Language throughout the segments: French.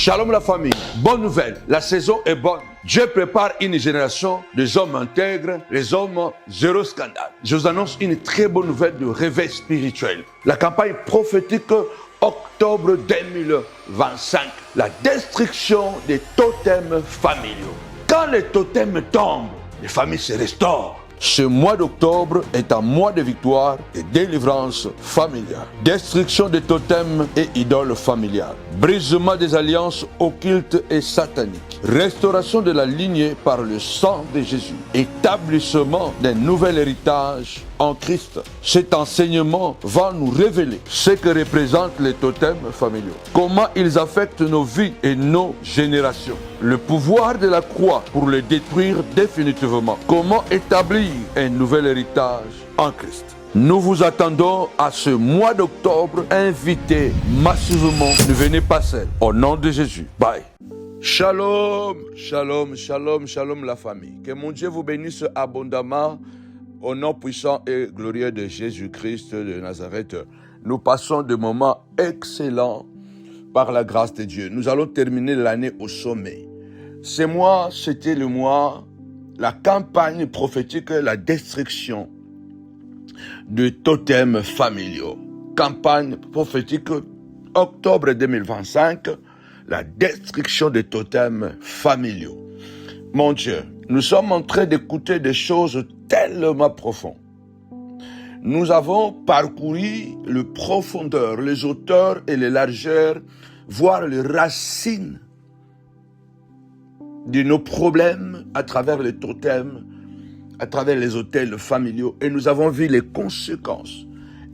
Shalom la famille, bonne nouvelle, la saison est bonne. Dieu prépare une génération des hommes intègres, les hommes zéro scandale. Je vous annonce une très bonne nouvelle de réveil spirituel. La campagne prophétique octobre 2025, la destruction des totems familiaux. Quand les totems tombent, les familles se restaurent. Ce mois d'octobre est un mois de victoire et délivrance familiale. Destruction des totems et idoles familiales. Brisement des alliances occultes et sataniques. Restauration de la lignée par le sang de Jésus. Établissement d'un nouvel héritage en Christ. Cet enseignement va nous révéler ce que représentent les totems familiaux. Comment ils affectent nos vies et nos générations. Le pouvoir de la croix pour les détruire définitivement. Comment établir un nouvel héritage en Christ. Nous vous attendons à ce mois d'octobre. Invitez massivement. Ne venez pas seul. Au nom de Jésus. Bye. Shalom, shalom, shalom, shalom la famille. Que mon Dieu vous bénisse abondamment au nom puissant et glorieux de Jésus-Christ de Nazareth. Nous passons de moments excellents par la grâce de Dieu. Nous allons terminer l'année au sommet. Ce mois, c'était le mois, la campagne prophétique, la destruction de totems familiaux. Campagne prophétique, octobre 2025, la destruction des totems familiaux. Mon Dieu, nous sommes en train d'écouter des choses tellement profondes. Nous avons parcouru le profondeur, les hauteurs et les largeurs, voire les racines de nos problèmes à travers les totems, à travers les autels familiaux. Et nous avons vu les conséquences.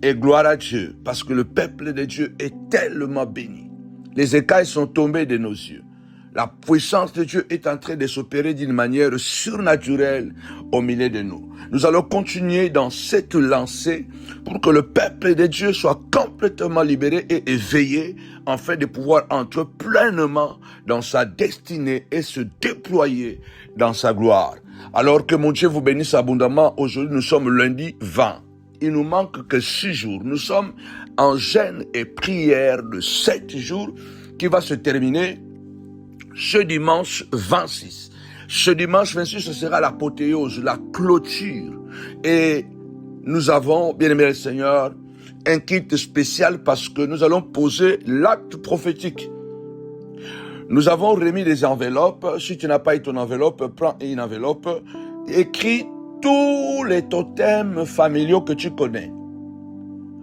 Et gloire à Dieu, parce que le peuple de Dieu est tellement béni. Les écailles sont tombées de nos yeux. La puissance de Dieu est en train de s'opérer d'une manière surnaturelle au milieu de nous. Nous allons continuer dans cette lancée pour que le peuple de Dieu soit complètement libéré et éveillé afin de pouvoir entrer pleinement dans sa destinée et se déployer dans sa gloire. Alors que mon Dieu vous bénisse abondamment, aujourd'hui nous sommes lundi 20. Il nous manque que 6 jours. Nous sommes en jeûne et prière de 7 jours qui va se terminer ce dimanche 26. Ce dimanche 26, ce sera l'apothéose, la clôture. Et nous avons, bien aimé le Seigneur, un kit spécial parce que nous allons poser l'acte prophétique. Nous avons remis des enveloppes. Si tu n'as pas eu ton enveloppe, prends une enveloppe. Écris tous les totems familiaux que tu connais.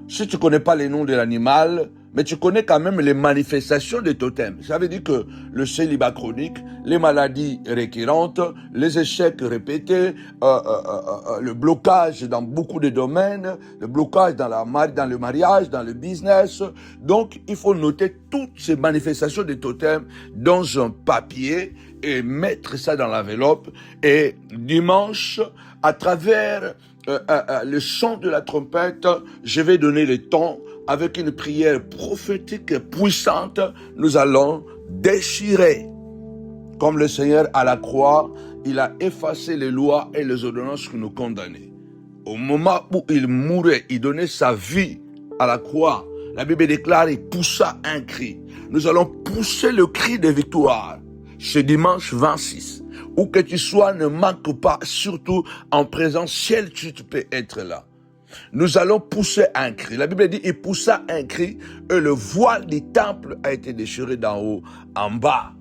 Si tu ne connais pas les noms de l'animal, mais tu connais quand même les manifestations des totems. Ça veut dire que le célibat chronique, les maladies récurrentes, les échecs répétés, le blocage dans beaucoup de domaines, le blocage dans le mariage, dans le business. Donc, il faut noter toutes ces manifestations des totems dans un papier et mettre ça dans l'enveloppe. Et dimanche, à travers le son de la trompette, je vais donner le ton. Avec une prière prophétique puissante, nous allons déchirer. Comme le Seigneur à la croix, il a effacé les lois et les ordonnances qui nous condamnaient. Au moment où il mourait, il donnait sa vie à la croix. La Bible déclare, il poussa un cri. Nous allons pousser le cri de victoire ce dimanche 26. Où que tu sois, ne manque pas, surtout en présentiel, tu peux être là. Nous allons pousser un cri. La Bible dit, il poussa un cri et le voile du temple a été déchiré d'en haut en bas.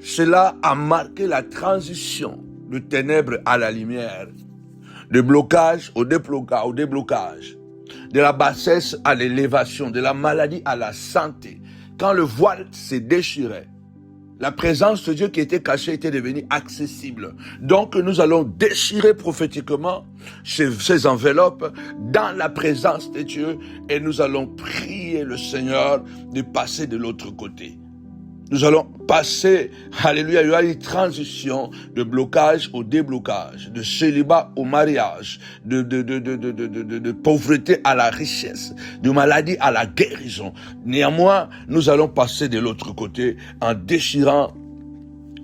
Cela a marqué la transition de ténèbres à la lumière, de blocage au déblocage, de la bassesse à l'élévation, de la maladie à la santé. Quand le voile s'est déchiré, la présence de Dieu qui était cachée était devenue accessible. Donc nous allons déchirer prophétiquement ces enveloppes dans la présence de Dieu et nous allons prier le Seigneur de passer de l'autre côté. Nous allons passer, alléluia, il y a une transition de blocage au déblocage, de célibat au mariage, de pauvreté à la richesse, de maladie à la guérison. Néanmoins, nous allons passer de l'autre côté en déchirant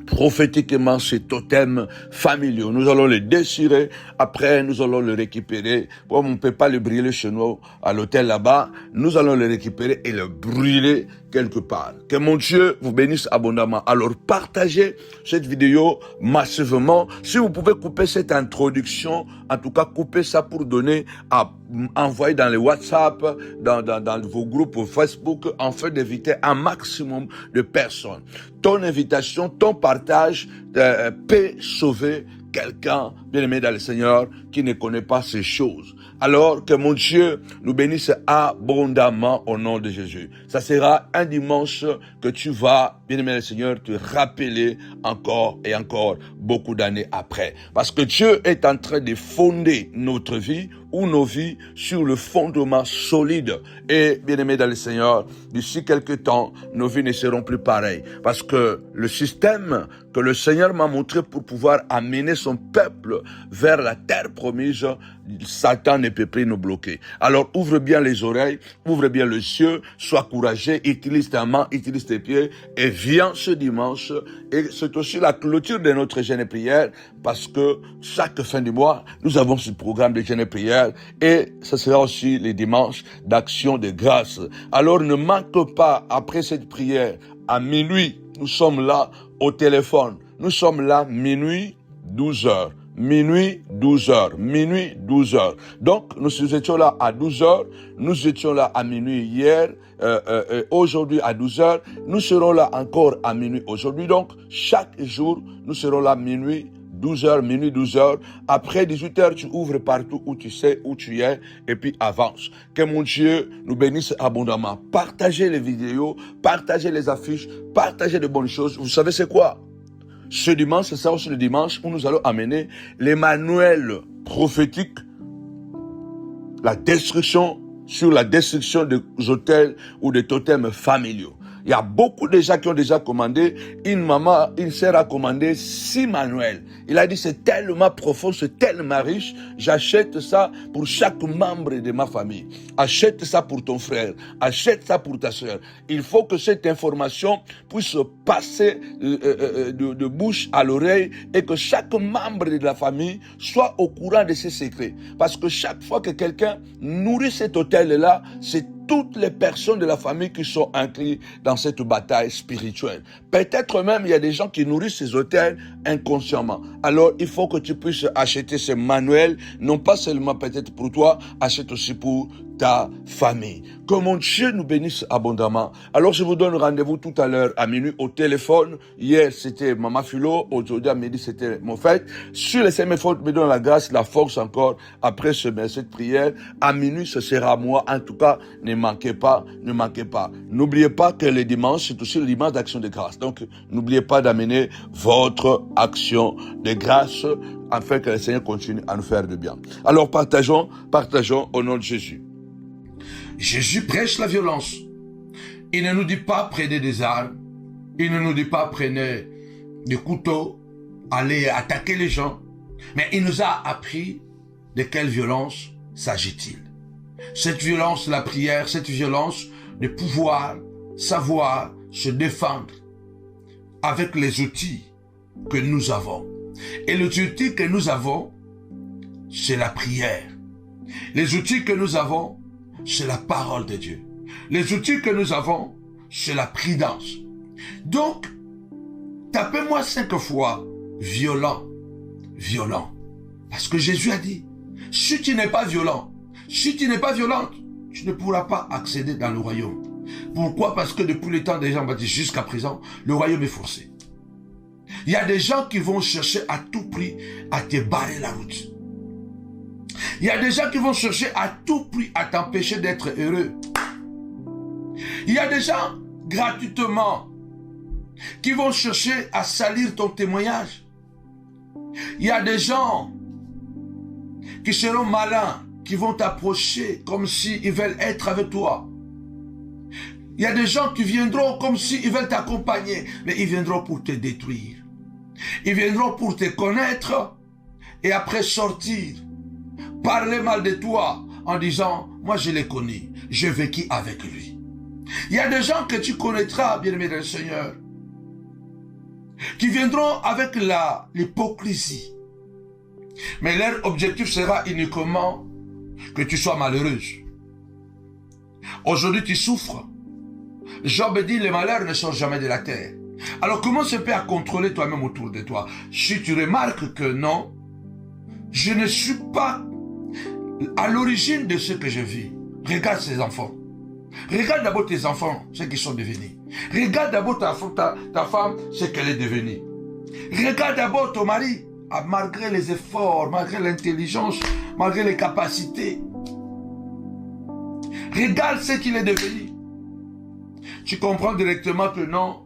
prophétiquement ces totems familiaux. Nous allons les déchirer, après nous allons les récupérer. Comme on ne peut pas les brûler chez nous à l'hôtel là-bas, nous allons les récupérer et les brûler quelque part. Que mon Dieu vous bénisse abondamment. Alors partagez cette vidéo massivement. Si vous pouvez couper cette introduction, en tout cas couper ça pour donner à envoyer dans les WhatsApp, dans vos groupes Facebook, afin d'éviter un maximum de personnes. Ton invitation, ton partage peut sauver quelqu'un, bien-aimé dans le Seigneur, qui ne connaît pas ces choses. Alors que mon Dieu nous bénisse abondamment au nom de Jésus. Ça sera un dimanche que tu vas, bien-aimé dans le Seigneur, te rappeler encore et encore beaucoup d'années après. Parce que Dieu est en train de fonder notre vie ou nos vies sur le fondement solide. Et, bien-aimé dans le Seigneur, d'ici quelques temps, nos vies ne seront plus pareilles. Parce que le système que le Seigneur m'a montré pour pouvoir amener son peuple vers la terre promise, Satan ne peut plus nous bloquer. Alors ouvre bien les oreilles, ouvre bien les yeux, sois courageux, utilise ta main, utilise tes pieds et viens ce dimanche. Et c'est aussi la clôture de notre jeûne et prière parce que chaque fin du mois, nous avons ce programme de jeûne et prière et ce sera aussi les dimanches d'action de grâce. Alors ne manque pas après cette prière à minuit. Nous sommes là au téléphone. Nous sommes là minuit 12h. Minuit 12h. Minuit 12h. Donc, nous étions là à 12h. Nous étions là à minuit hier. Aujourd'hui à 12h. Nous serons là encore à minuit aujourd'hui. Donc, chaque jour, nous serons là minuit 12h, minuit 12h. Après 18h, tu ouvres partout où tu sais, où tu es, et puis avance. Que mon Dieu nous bénisse abondamment. Partagez les vidéos, partagez les affiches, partagez de bonnes choses. Vous savez c'est quoi? Ce dimanche, c'est ça aussi le dimanche où nous allons amener les manuels prophétiques, la destruction sur la destruction des hôtels ou des totems familiaux. Il y a beaucoup de gens qui ont déjà commandé. Une sœur a commandé 6 manuels. Il a dit, c'est tellement profond, c'est tellement riche. J'achète ça pour chaque membre de ma famille. Achète ça pour ton frère. Achète ça pour ta sœur. Il faut que cette information puisse passer de bouche à l'oreille et que chaque membre de la famille soit au courant de ces secrets. Parce que chaque fois que quelqu'un nourrit cet hôtel-là, c'est toutes les personnes de la famille qui sont incluses dans cette bataille spirituelle. Peut-être même il y a des gens qui nourrissent ces hôtels inconsciemment. Alors il faut que tu puisses acheter ces manuels, non pas seulement peut-être pour toi, achète aussi pour ta famille. Que mon Dieu nous bénisse abondamment. Alors je vous donne rendez-vous tout à l'heure à minuit au téléphone. Hier c'était Maman Philo, aujourd'hui à midi c'était mon fête. Sur les sémaphores, me donne la grâce, la force encore après cette prière. À minuit ce sera moi. En tout cas, ne manquez pas, ne manquez pas. N'oubliez pas que le dimanche c'est aussi le dimanche d'action de grâce. Donc n'oubliez pas d'amener votre action de grâce afin que le Seigneur continue à nous faire du bien. Alors partageons au nom de Jésus. Jésus prêche la violence. Il ne nous dit pas prenez des armes. Il ne nous dit pas prenez des couteaux, allez attaquer les gens. Mais il nous a appris de quelle violence s'agit-il. Cette violence, la prière, cette violence de pouvoir savoir se défendre avec les outils que nous avons. Et les outils que nous avons, c'est la prière. Les outils que nous avons, c'est la parole de Dieu. Les outils que nous avons, c'est la prudence. Donc, tapez-moi 5 fois violent, violent. Parce que Jésus a dit, si tu n'es pas violent, si tu n'es pas violente, tu ne pourras pas accéder dans le royaume. Pourquoi? Parce que depuis le temps des gens baptisés jusqu'à présent, le royaume est forcé. Il y a des gens qui vont chercher à tout prix à te barrer la route. Il y a des gens qui vont chercher à tout prix à t'empêcher d'être heureux. Il y a des gens, gratuitement, qui vont chercher à salir ton témoignage. Il y a des gens qui seront malins, qui vont t'approcher comme s'ils veulent être avec toi. Il y a des gens qui viendront comme s'ils veulent t'accompagner, mais ils viendront pour te détruire. Ils viendront pour te connaître et après sortir, parler mal de toi en disant, moi je l'ai connu, j'ai vécu avec lui. Il y a des gens que tu connaîtras, bien-aimé dans le Seigneur, qui viendront avec l'hypocrisie. Mais leur objectif sera uniquement que tu sois malheureuse. Aujourd'hui tu souffres Job dit, les malheurs ne sortent jamais de la terre. Alors comment se fait à contrôler toi-même autour de toi? Si tu remarques que non, je ne suis pas à l'origine de ce que je vis. Regarde ces enfants. Regarde d'abord tes enfants, ce qu'ils sont devenus. Regarde d'abord ta femme, ce qu'elle est devenue. Regarde d'abord ton mari, malgré les efforts, malgré l'intelligence, malgré les capacités. Regarde ce qu'il est devenu. Tu comprends directement que non,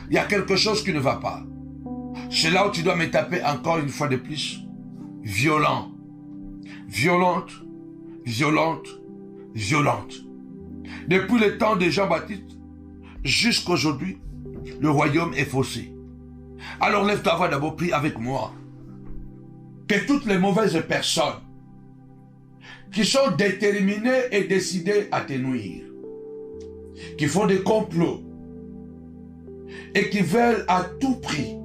il y a quelque chose qui ne va pas. C'est là où tu dois me taper encore une fois de plus. Violent. Violente. Violente. Violente. Depuis le temps de Jean-Baptiste jusqu'à aujourd'hui, le royaume est faussé. Alors lève-toi d'abord, prie avec moi. Que toutes les mauvaises personnes qui sont déterminées et décidées à te nuire, qui font des complots et qui veulent à tout prix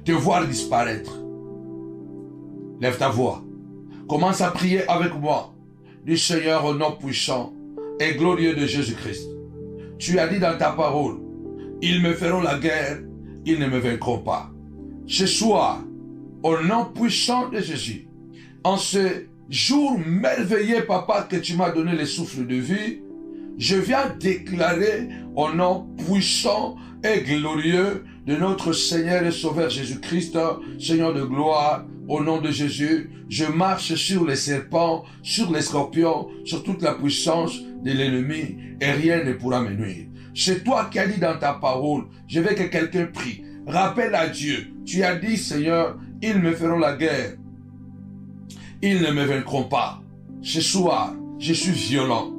te voir disparaître. Lève ta voix. Commence à prier avec moi. Du Seigneur au nom puissant et glorieux de Jésus-Christ. Tu as dit dans ta parole, ils me feront la guerre, ils ne me vaincront pas. Ce soir, au nom puissant de Jésus, en ce jour merveilleux, papa, que tu m'as donné le souffle de vie, je viens déclarer au nom puissant et glorieux de notre Seigneur et Sauveur Jésus-Christ, Seigneur de gloire, au nom de Jésus, je marche sur les serpents, sur les scorpions, sur toute la puissance de l'ennemi et rien ne pourra me nuire. C'est toi qui as dit dans ta parole, je veux que quelqu'un prie. Rappelle à Dieu, tu as dit Seigneur, ils me feront la guerre. Ils ne me vaincront pas. Ce soir, je suis violent.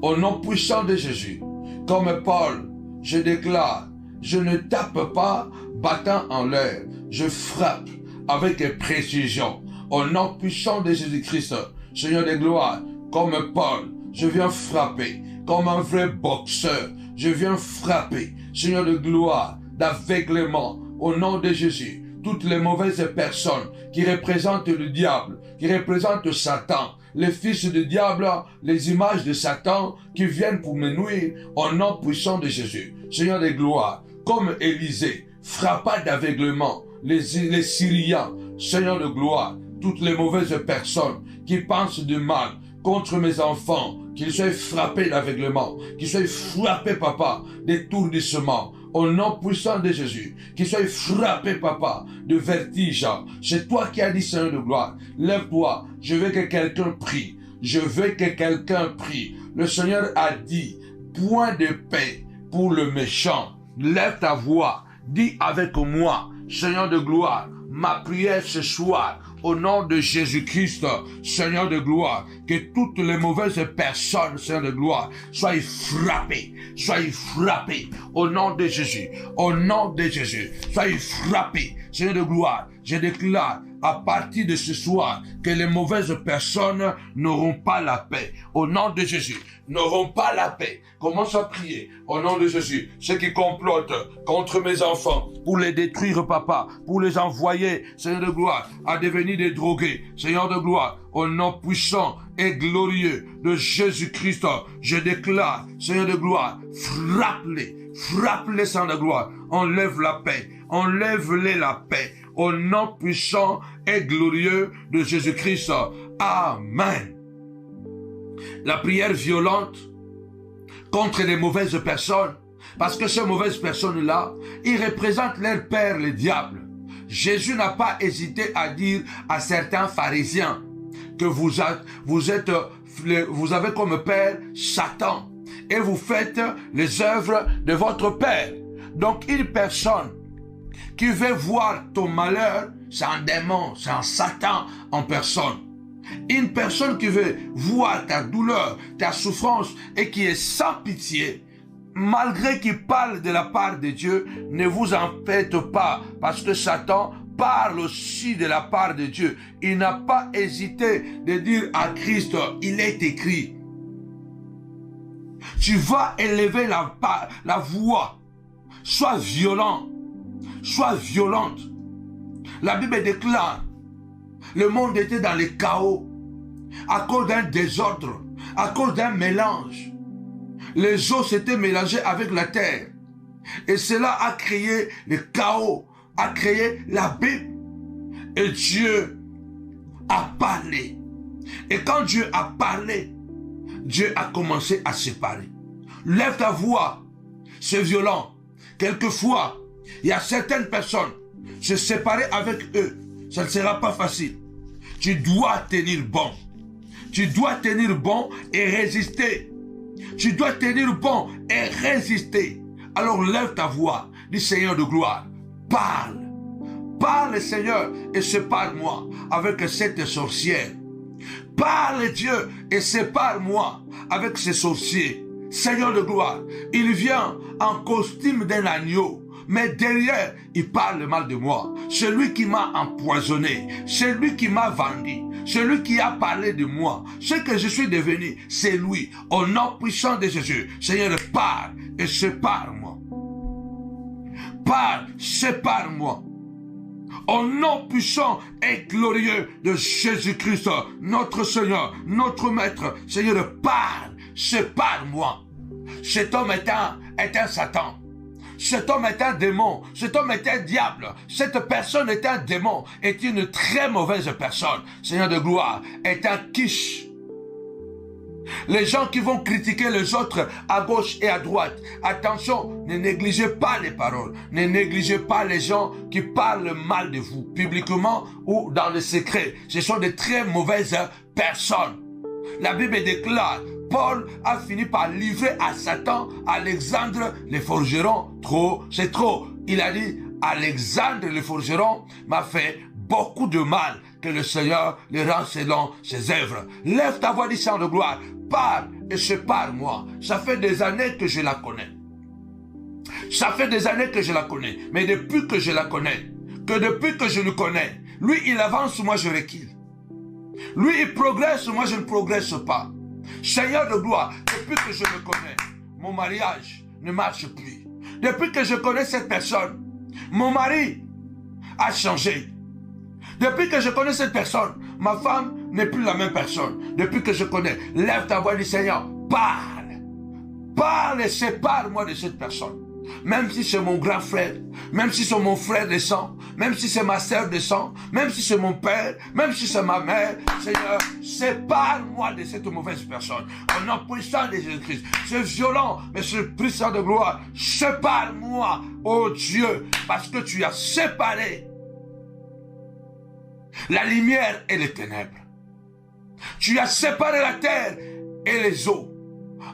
Au nom puissant de Jésus, comme Paul, je déclare, je ne tape pas battant en l'air, je frappe avec précision. Au nom puissant de Jésus-Christ, Seigneur de gloire, comme Paul, je viens frapper, comme un vrai boxeur, je viens frapper, Seigneur de gloire, d'aveuglement, au nom de Jésus, toutes les mauvaises personnes qui représentent le diable, qui représentent Satan, les fils du diable, les images de Satan qui viennent pour me nuire, au nom puissant de Jésus, Seigneur de gloire, comme Élisée, frappa d'aveuglement les Syriens, Seigneur de gloire, toutes les mauvaises personnes qui pensent du mal contre mes enfants, qu'ils soient frappés d'aveuglement, qu'ils soient frappés, papa, d'étourdissement, au nom puissant de Jésus, qu'ils soient frappés, papa, de vertige. C'est toi qui as dit, Seigneur de gloire, lève-toi, je veux que quelqu'un prie, je veux que quelqu'un prie. Le Seigneur a dit, point de paix pour le méchant. Lève ta voix, dis avec moi, Seigneur de gloire, ma prière ce soir, au nom de Jésus-Christ, Seigneur de gloire, que toutes les mauvaises personnes, Seigneur de gloire, soient frappées, au nom de Jésus, au nom de Jésus, soient frappées, Seigneur de gloire, je déclare à partir de ce soir que les mauvaises personnes n'auront pas la paix. Au nom de Jésus, n'auront pas la paix. Commence à prier au nom de Jésus. Ceux qui complotent contre mes enfants pour les détruire, papa, pour les envoyer, Seigneur de gloire, à devenir des drogués. Seigneur de gloire, au nom puissant et glorieux de Jésus-Christ, je déclare, Seigneur de gloire, frappe-les, Seigneur de gloire. Enlève la paix, enlève-les la paix. Au nom puissant et glorieux de Jésus-Christ. Amen. La prière violente contre les mauvaises personnes, parce que ces mauvaises personnes-là, ils représentent leur père, le diable. Jésus n'a pas hésité à dire à certains pharisiens que vous avez comme père Satan et vous faites les œuvres de votre père. Donc une personne qui veut voir ton malheur, c'est un démon, c'est un Satan en personne. Une personne qui veut voir ta douleur, ta souffrance et qui est sans pitié, malgré qu'il parle de la part de Dieu, ne vous en faites pas, parce que Satan parle aussi de la part de Dieu. Il n'a pas hésité de dire à Christ, il est écrit. Tu vas élever la voix, sois violent. Sois violente. La Bible déclare, le monde était dans le chaos, à cause d'un désordre, à cause d'un mélange. Les eaux s'étaient mélangées avec la terre. Et cela a créé le chaos, a créé l'abîme. Et Dieu a parlé. Et quand Dieu a parlé, Dieu a commencé à séparer. Lève ta voix, c'est violent. Quelquefois, il y a certaines personnes, se séparer avec eux, ça ne sera pas facile. Tu dois tenir bon. Tu dois tenir bon et résister. Tu dois tenir bon et résister. Alors lève ta voix, dis Seigneur de gloire, parle. Parle Seigneur et sépare-moi avec cette sorcière. Parle Dieu et sépare-moi avec ces sorciers. Seigneur de gloire, il vient en costume d'un agneau. Mais derrière, il parle mal de moi. Celui qui m'a empoisonné, celui qui m'a vendu, celui qui a parlé de moi, ce que je suis devenu, c'est lui. Au nom puissant de Jésus, Seigneur, parle et sépare-moi. Parle, sépare-moi. Au nom puissant et glorieux de Jésus-Christ, notre Seigneur, notre Maître, Seigneur, parle, sépare-moi. Cet homme est un Satan. Cet homme est un démon, cet homme est un diable, cette personne est un démon, est une très mauvaise personne. Seigneur de gloire, est un quiche. Les gens qui vont critiquer les autres à gauche et à droite, attention, ne négligez pas les paroles, ne négligez pas les gens qui parlent mal de vous, publiquement ou dans le secret. Ce sont de très mauvaises personnes. La Bible déclare, Paul a fini par livrer à Satan Alexandre le forgeron. Trop, c'est trop. Il a dit, Alexandre le forgeron m'a fait beaucoup de mal, que le Seigneur le rend selon ses œuvres. Lève ta voix, dis Seigneur de gloire, parle et sépare-moi. Ça fait des années que je la connais. Ça fait des années que je la connais. Mais depuis que je la connais, depuis que je le connais, lui il avance, moi je recule. Lui il progresse, moi je ne progresse pas. Seigneur de gloire, depuis que je le connais, mon mariage ne marche plus. Depuis que je connais cette personne, mon mari a changé. Depuis que je connais cette personne, ma femme n'est plus la même personne. Depuis que je connais, lève ta voix et dis Seigneur, parle. Parle et sépare-moi de cette personne. Même si c'est mon grand frère, même si c'est mon frère de sang, même si c'est ma sœur de sang, même si c'est mon père, même si c'est ma mère, Seigneur, sépare-moi de cette mauvaise personne. Au nom puissant de Jésus-Christ. C'est violent, mais c'est puissant de gloire. Sépare-moi, oh Dieu, parce que tu as séparé la lumière et les ténèbres. Tu as séparé la terre et les eaux.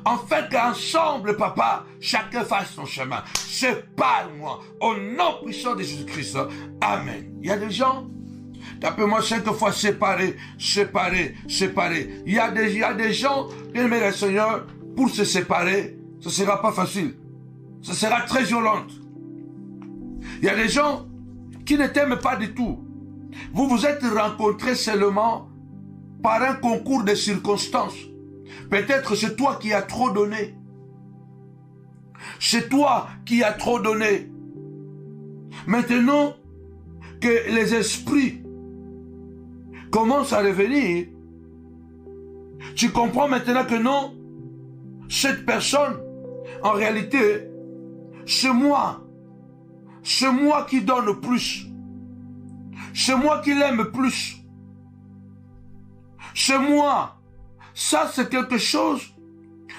En fait qu'ensemble, papa, chacun fasse son chemin. Sépare-moi au nom puissant de Jésus-Christ. Amen. Il y a des gens, tapez-moi 5 fois séparés, séparés, séparés. Il y a des gens, bien aimé le Seigneur, pour se séparer, ce ne sera pas facile. Ce sera très violent. Il y a des gens qui ne t'aiment pas du tout. Vous vous êtes rencontrés seulement par un concours de circonstances. Peut-être c'est toi qui as trop donné. C'est toi qui as trop donné. Maintenant que les esprits commencent à revenir, tu comprends maintenant que non, cette personne, en réalité, c'est moi. C'est moi qui donne plus. C'est moi qui l'aime plus. C'est moi. Ça, c'est quelque chose.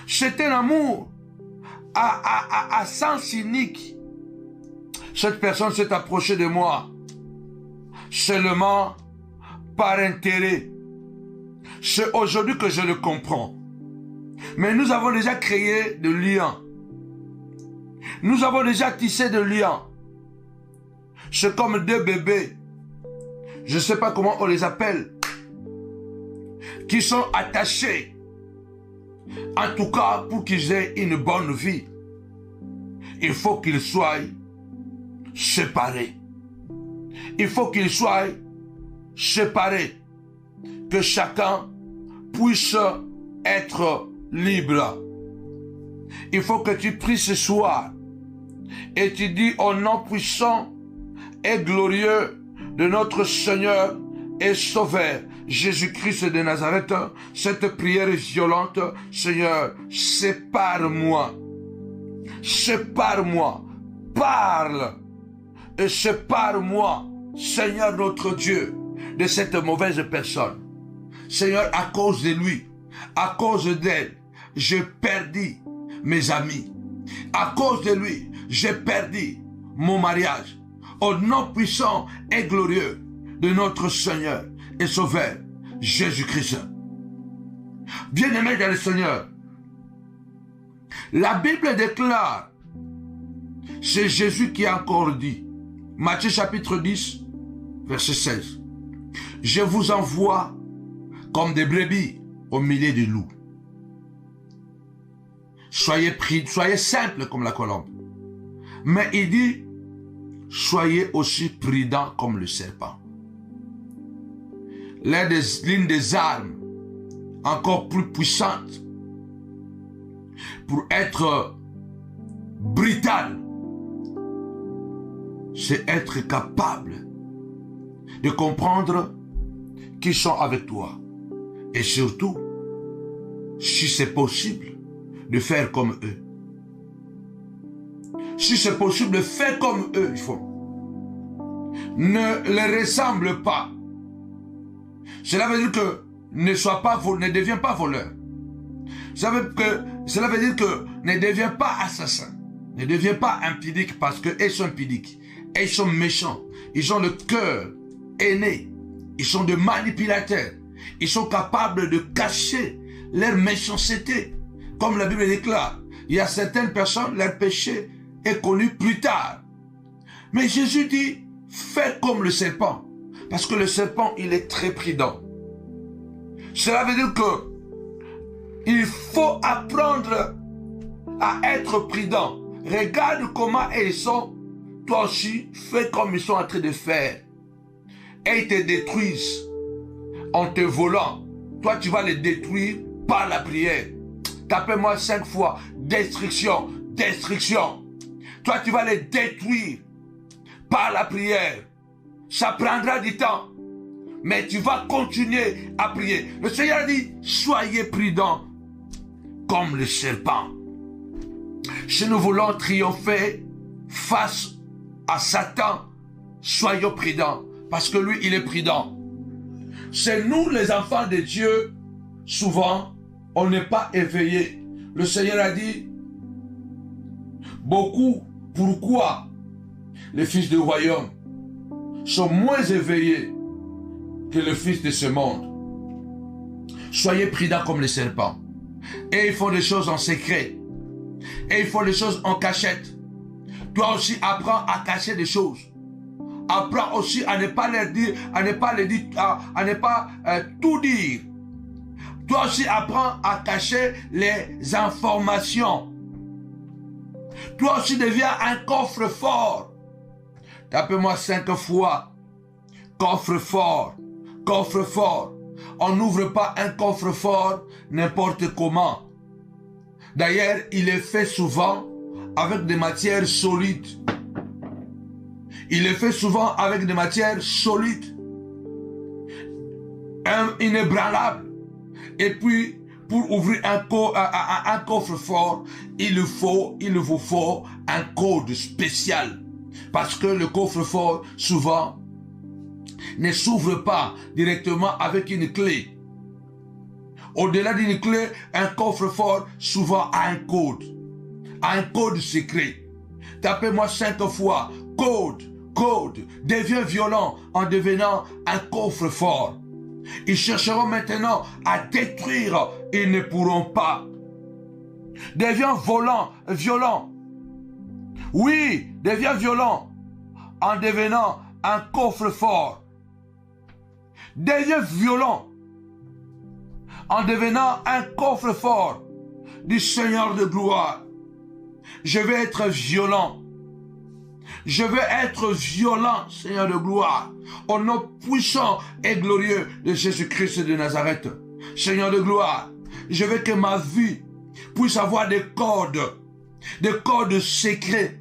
C'est un amour à sens unique. Cette personne s'est approchée de moi seulement par intérêt. C'est aujourd'hui que je le comprends. Mais nous avons déjà créé de liens. Nous avons déjà tissé de liens. C'est comme deux bébés. Je ne sais pas comment on les appelle. Qui sont attachés. En tout cas, pour qu'ils aient une bonne vie, il faut qu'ils soient séparés. Il faut qu'ils soient séparés. Que chacun puisse être libre. Il faut que tu pries ce soir et tu dis au nom puissant et glorieux de notre Seigneur et Sauveur Jésus-Christ de Nazareth, cette prière violente, Seigneur, sépare-moi. Sépare-moi. Parle. Et sépare-moi, Seigneur notre Dieu, de cette mauvaise personne. Seigneur, à cause de lui, à cause d'elle, j'ai perdu mes amis. À cause de lui, j'ai perdu mon mariage. Au nom puissant et glorieux de notre Seigneur et Sauveur, Jésus-Christ. Bien-aimés dans le Seigneur, la Bible déclare, c'est Jésus qui a encore dit, Matthieu chapitre 10, verset 16, « Je vous envoie comme des brebis au milieu des loups. Soyez simples comme la colombe. » Mais il dit, soyez aussi prudents comme le serpent. L'une des armes encore plus puissantes pour être brutal, c'est être capable de comprendre qui sont avec toi. Et surtout, si c'est possible, de faire comme eux. Si c'est possible de faire comme eux, il faut. Ne les ressemble pas. Cela veut dire que ne deviens pas voleur. Cela veut dire que ne deviens pas assassin. Ne deviens pas impudique parce qu'ils sont impudiques. Ils sont méchants. Ils ont le cœur aîné. Ils sont des manipulateurs. Ils sont capables de cacher leur méchanceté. Comme la Bible déclare, il y a certaines personnes, leur péché est connu plus tard. Mais Jésus dit, fais comme le serpent. Parce que le serpent, il est très prudent. Cela veut dire que il faut apprendre à être prudent. Regarde comment ils sont. Toi aussi, fais comme ils sont en train de faire. Et ils te détruisent en te volant. Toi, tu vas les détruire par la prière. Tapez-moi 5 fois. Destruction, destruction. Toi, tu vas les détruire par la prière. Ça prendra du temps. Mais tu vas continuer à prier. Le Seigneur dit, soyez prudents comme le serpent. Si nous voulons triompher face à Satan, soyons prudents. Parce que lui, il est prudent. C'est nous, les enfants de Dieu, souvent, on n'est pas éveillés. Le Seigneur a dit, beaucoup, pourquoi les fils du royaume sont moins éveillés que les fils de ce monde. Soyez prudents comme les serpents. Et ils font des choses en secret. Et ils font des choses en cachette. Toi aussi, apprends à cacher des choses. Apprends aussi à ne pas leur dire, à ne pas tout dire. Toi aussi, apprends à cacher les informations. Toi aussi, deviens un coffre-fort. Tapez-moi 5 fois. Coffre-fort. Coffre-fort. On n'ouvre pas un coffre-fort n'importe comment. D'ailleurs, il est fait souvent avec des matières solides. Il est fait souvent avec des matières solides. Inébranlables. Et puis, pour ouvrir un coffre-fort, il vous faut un code spécial. Parce que le coffre-fort, souvent, ne s'ouvre pas directement avec une clé. Au-delà d'une clé, un coffre-fort, souvent, a un code. A un code secret. Tapez-moi 5 fois. Code, code. Deviens violent en devenant un coffre-fort. Ils chercheront maintenant à détruire. Ils ne pourront pas. Deviens violent. Oui, deviens violent en devenant un coffre-fort. Deviens violent en devenant un coffre-fort du Seigneur de gloire. Je vais être violent. Je vais être violent, Seigneur de gloire, au nom puissant et glorieux de Jésus-Christ de Nazareth. Seigneur de gloire, je veux que ma vie puisse avoir des codes secrets,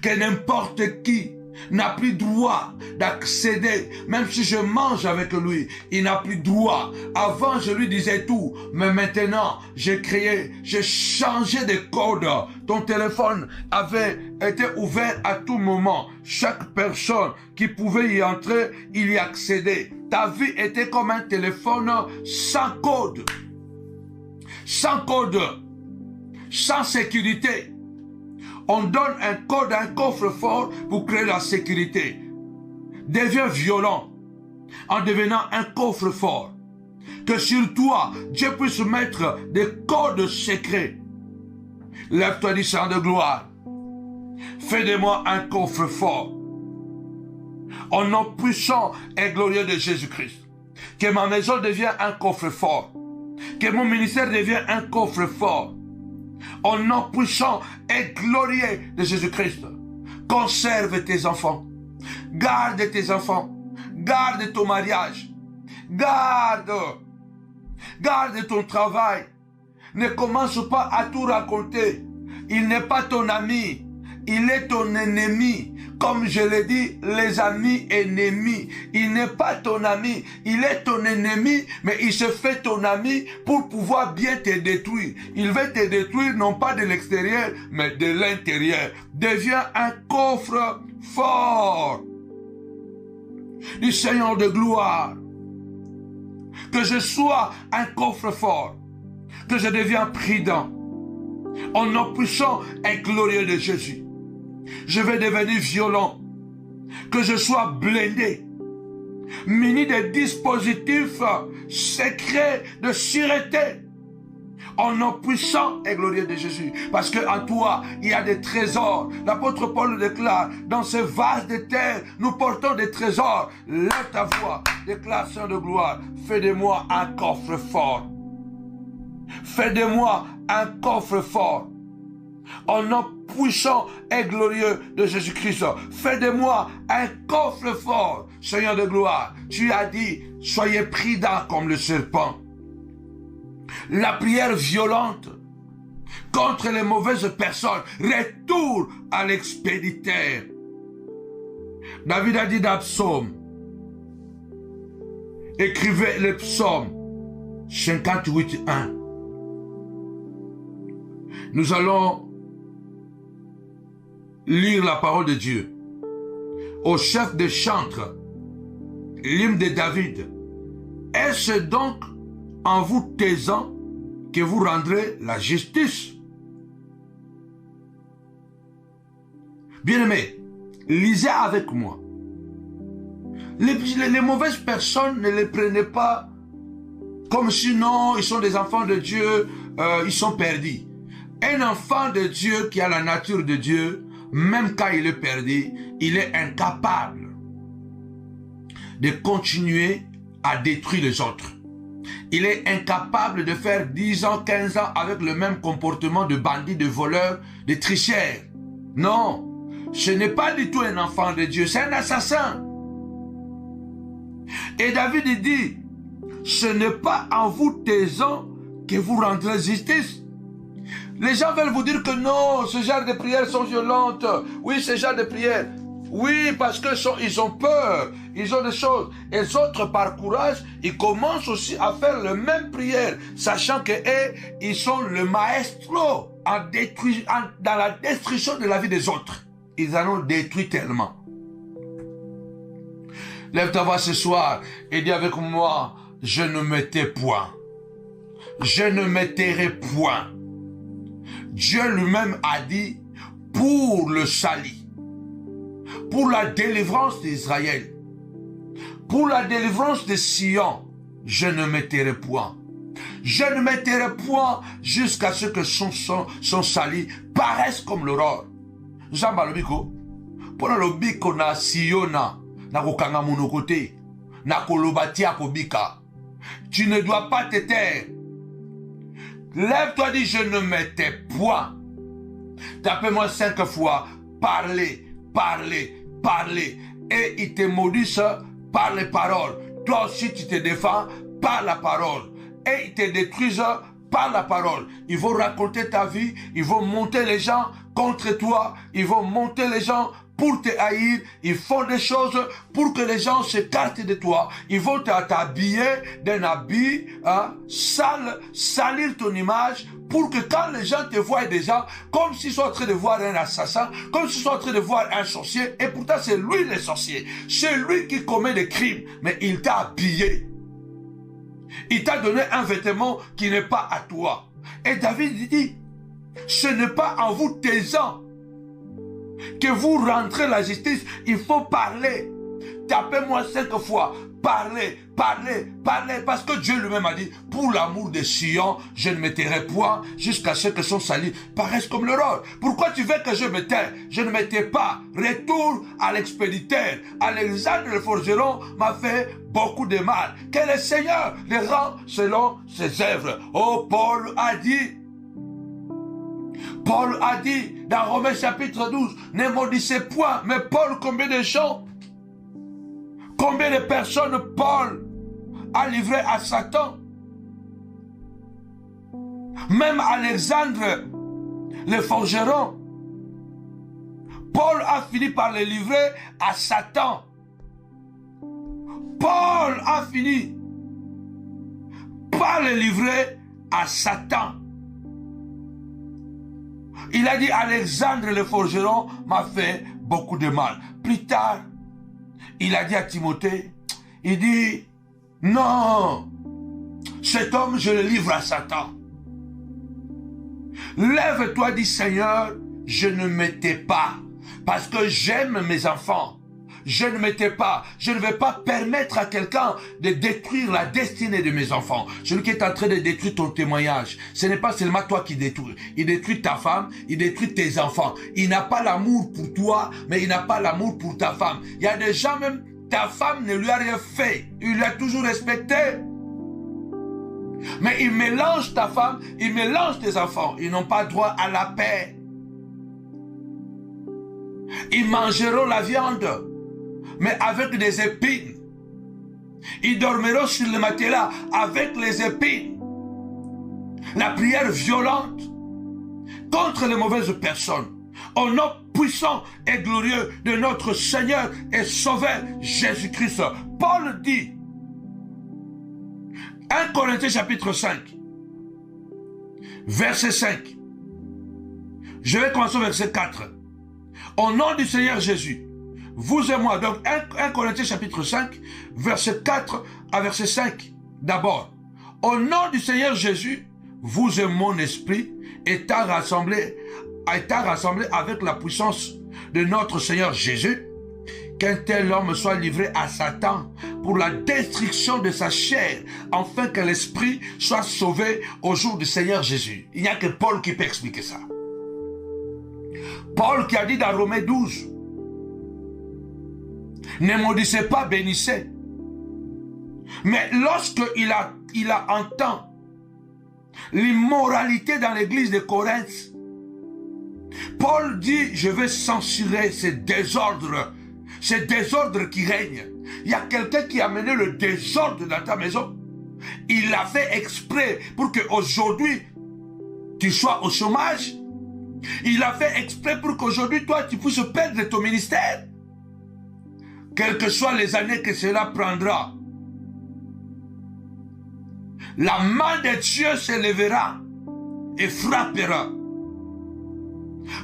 que n'importe qui n'a plus droit d'accéder, même si je mange avec lui, il n'a plus droit. Avant, je lui disais tout, mais maintenant, j'ai changé de code. Ton téléphone avait été ouvert à tout moment. Chaque personne qui pouvait y entrer, il y accédait. Ta vie était comme un téléphone sans code. Sans code. Sans sécurité. On donne un code, un coffre-fort pour créer la sécurité. Deviens violent en devenant un coffre-fort. Que sur toi, Dieu puisse mettre des codes secrets. Lève-toi, dis Seigneur de gloire. Fais de moi un coffre-fort. Au nom puissant et glorieux de Jésus-Christ. Que ma maison devienne un coffre-fort. Que mon ministère devienne un coffre-fort. Au nom puissant et glorieux de Jésus-Christ. Conserve tes enfants. Garde tes enfants. Garde ton mariage. Garde ton travail. Ne commence pas à tout raconter. Il n'est pas ton ami. Il est ton ennemi. Comme je l'ai dit, les amis ennemis. Il n'est pas ton ami. Il est ton ennemi, mais il se fait ton ami pour pouvoir bien te détruire. Il veut te détruire non pas de l'extérieur, mais de l'intérieur. Deviens un coffre fort du Seigneur de gloire. Que je sois un coffre fort. Que je deviens prudent. Au nom puissant et glorieux de Jésus. Je vais devenir violent. Que je sois blindé. Muni de dispositifs secrets de sûreté. Au nom puissant et glorieux de Jésus. Parce qu'en toi, il y a des trésors. L'apôtre Paul le déclare. Dans ce vase de terre, nous portons des trésors. Lève ta voix. Déclare, Seigneur de gloire. Fais de moi un coffre fort. Fais de moi un coffre fort. Au nom puissant et glorieux de Jésus-Christ. Fais de moi un coffre fort. Seigneur de gloire, tu as dit, soyez prudents comme le serpent. La prière violente contre les mauvaises personnes retourne à l'expéditeur. David a dit dans le psaume, écrivez le psaume 58:1. Nous allons lire la parole de Dieu. Au chef des chantres, l'hymne de David. Est-ce donc en vous taisant que vous rendrez la justice? Bien-aimés, lisez avec moi. Les mauvaises personnes, ne les prenez pas comme si non, ils sont des enfants de Dieu, ils sont perdus. Un enfant de Dieu qui a la nature de Dieu, même quand il est perdu, il est incapable de continuer à détruire les autres. Il est incapable de faire 10 ans, 15 ans avec le même comportement de bandit, de voleur, de tricheur. Non, ce n'est pas du tout un enfant de Dieu, c'est un assassin. Et David dit, ce n'est pas en vous taisant que vous rendrez justice. Les gens veulent vous dire que non, ce genre de prières sont violentes. Oui, ce genre de prières. Oui, parce qu'ils ont peur. Ils ont des choses. Et les autres, par courage, ils commencent aussi à faire les mêmes prières, sachant qu'ils sont le maestro dans la destruction de la vie des autres. Ils en ont détruit tellement. Lève ta voix ce soir et dis avec moi, je ne me tais point. Je ne me tairai point. Dieu lui-même a dit, pour le salut, pour la délivrance d'Israël, pour la délivrance de Sion, je ne me tairai point. Je ne me tairai point jusqu'à ce que son salut paraisse comme l'aurore. Zamba lobiko, pour le biko na Siona, na kokanga monokote, na kolobati akobika. Tu ne dois pas te taire. Lève-toi, dis, je ne me tais point. Tapez-moi 5 fois. Parlez, parlez, parlez. Et ils te maudissent par les paroles. Toi aussi, tu te défends par la parole. Et ils te détruisent par la parole. Ils vont raconter ta vie. Ils vont monter les gens contre toi. Ils vont monter les gens pour te haïr. Ils font des choses pour que les gens s'écartent de toi. Ils vont t'habiller d'un habit sale, salir ton image, pour que quand les gens te voient déjà, comme s'ils sont en train de voir un assassin, comme s'ils sont en train de voir un sorcier, et pourtant c'est lui le sorcier, c'est lui qui commet des crimes, mais il t'a habillé. Il t'a donné un vêtement qui n'est pas à toi. Et David dit, ce n'est pas en vous taisant que vous rentrez la justice, il faut parler. Tapez-moi 5 fois. Parlez, parlez, parlez, parce que Dieu lui-même a dit, pour l'amour de Sion, je ne me tairai point jusqu'à ce que son salut paraisse comme l'aurore. Pourquoi tu veux que je me taise? Je ne me tais pas. Retour à l'expéditeur. Alexandre le forgeron m'a fait beaucoup de mal. Que le Seigneur les rend selon ses œuvres. Oh, Paul a dit dans Romains chapitre 12, ne maudissez point, mais Paul, combien de gens, combien de personnes Paul a livré à Satan? Même Alexandre, le forgeron, Paul a fini par le livrer à Satan. Paul a fini par le livrer à Satan. Il a dit, Alexandre le forgeron m'a fait beaucoup de mal. Plus tard, il a dit à Timothée, il dit, non, cet homme, je le livre à Satan. Lève-toi, dit Seigneur, je ne me tais pas, parce que j'aime mes enfants. Je ne me tais pas. Je ne vais pas permettre à quelqu'un de détruire la destinée de mes enfants. Celui qui est en train de détruire ton témoignage, ce n'est pas seulement toi qui détruis. Il détruit ta femme, il détruit tes enfants. Il n'a pas l'amour pour toi, mais il n'a pas l'amour pour ta femme. Il y a des gens même, ta femme ne lui a rien fait. Il l'a toujours respecté. Mais il mélange ta femme, il mélange tes enfants. Ils n'ont pas droit à la paix. Ils mangeront la viande, mais avec des épines. Ils dormiront sur le matelas avec les épines. La prière violente contre les mauvaises personnes. Au nom puissant et glorieux de notre Seigneur et Sauveur Jésus-Christ. Paul dit, 1 Corinthiens chapitre 5, verset 5. Je vais commencer au verset 4. Au nom du Seigneur Jésus, vous et moi, donc 1 Corinthiens chapitre 5, verset 4 à verset 5. D'abord, au nom du Seigneur Jésus, vous et mon esprit étant rassemblés avec la puissance de notre Seigneur Jésus, qu'un tel homme soit livré à Satan pour la destruction de sa chair, afin que l'esprit soit sauvé au jour du Seigneur Jésus. Il n'y a que Paul qui peut expliquer ça. Paul qui a dit dans Romains 12, ne maudissez pas, bénissez. Mais lorsqu'il a entendu l'immoralité dans l'église de Corinthe, Paul dit, je vais censurer ces désordres qui règnent. Il y a quelqu'un qui a mené le désordre dans ta maison. Il l'a fait exprès pour qu'aujourd'hui, tu sois au chômage. Il a fait exprès pour qu'aujourd'hui, toi, tu puisses perdre ton ministère. Quelles que soient les années que cela prendra, la main de Dieu se lèvera et frappera.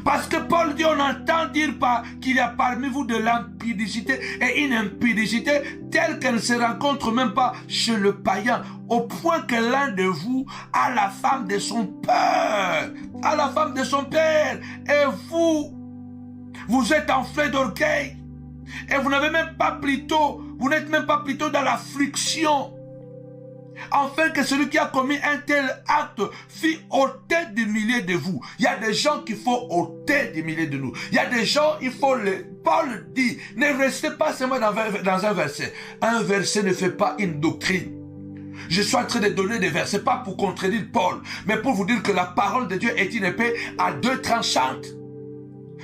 Parce que Paul dit, on entend dire qu'il y a parmi vous de l'impudicité et une impudicité telle qu'elle ne se rencontre même pas chez le païen, au point que l'un de vous a la femme de son père, et vous êtes enflé d'orgueil, et vous n'êtes même pas plutôt dans l'affliction. Afin que celui qui a commis un tel acte fît ôter des milliers de vous. Il y a des gens qu'il faut ôter des milliers de nous. Il y a des gens, Paul dit, ne restez pas seulement dans un verset. Un verset ne fait pas une doctrine. Je suis en train de donner des versets, pas pour contredire Paul, mais pour vous dire que la parole de Dieu est une épée à deux tranchantes.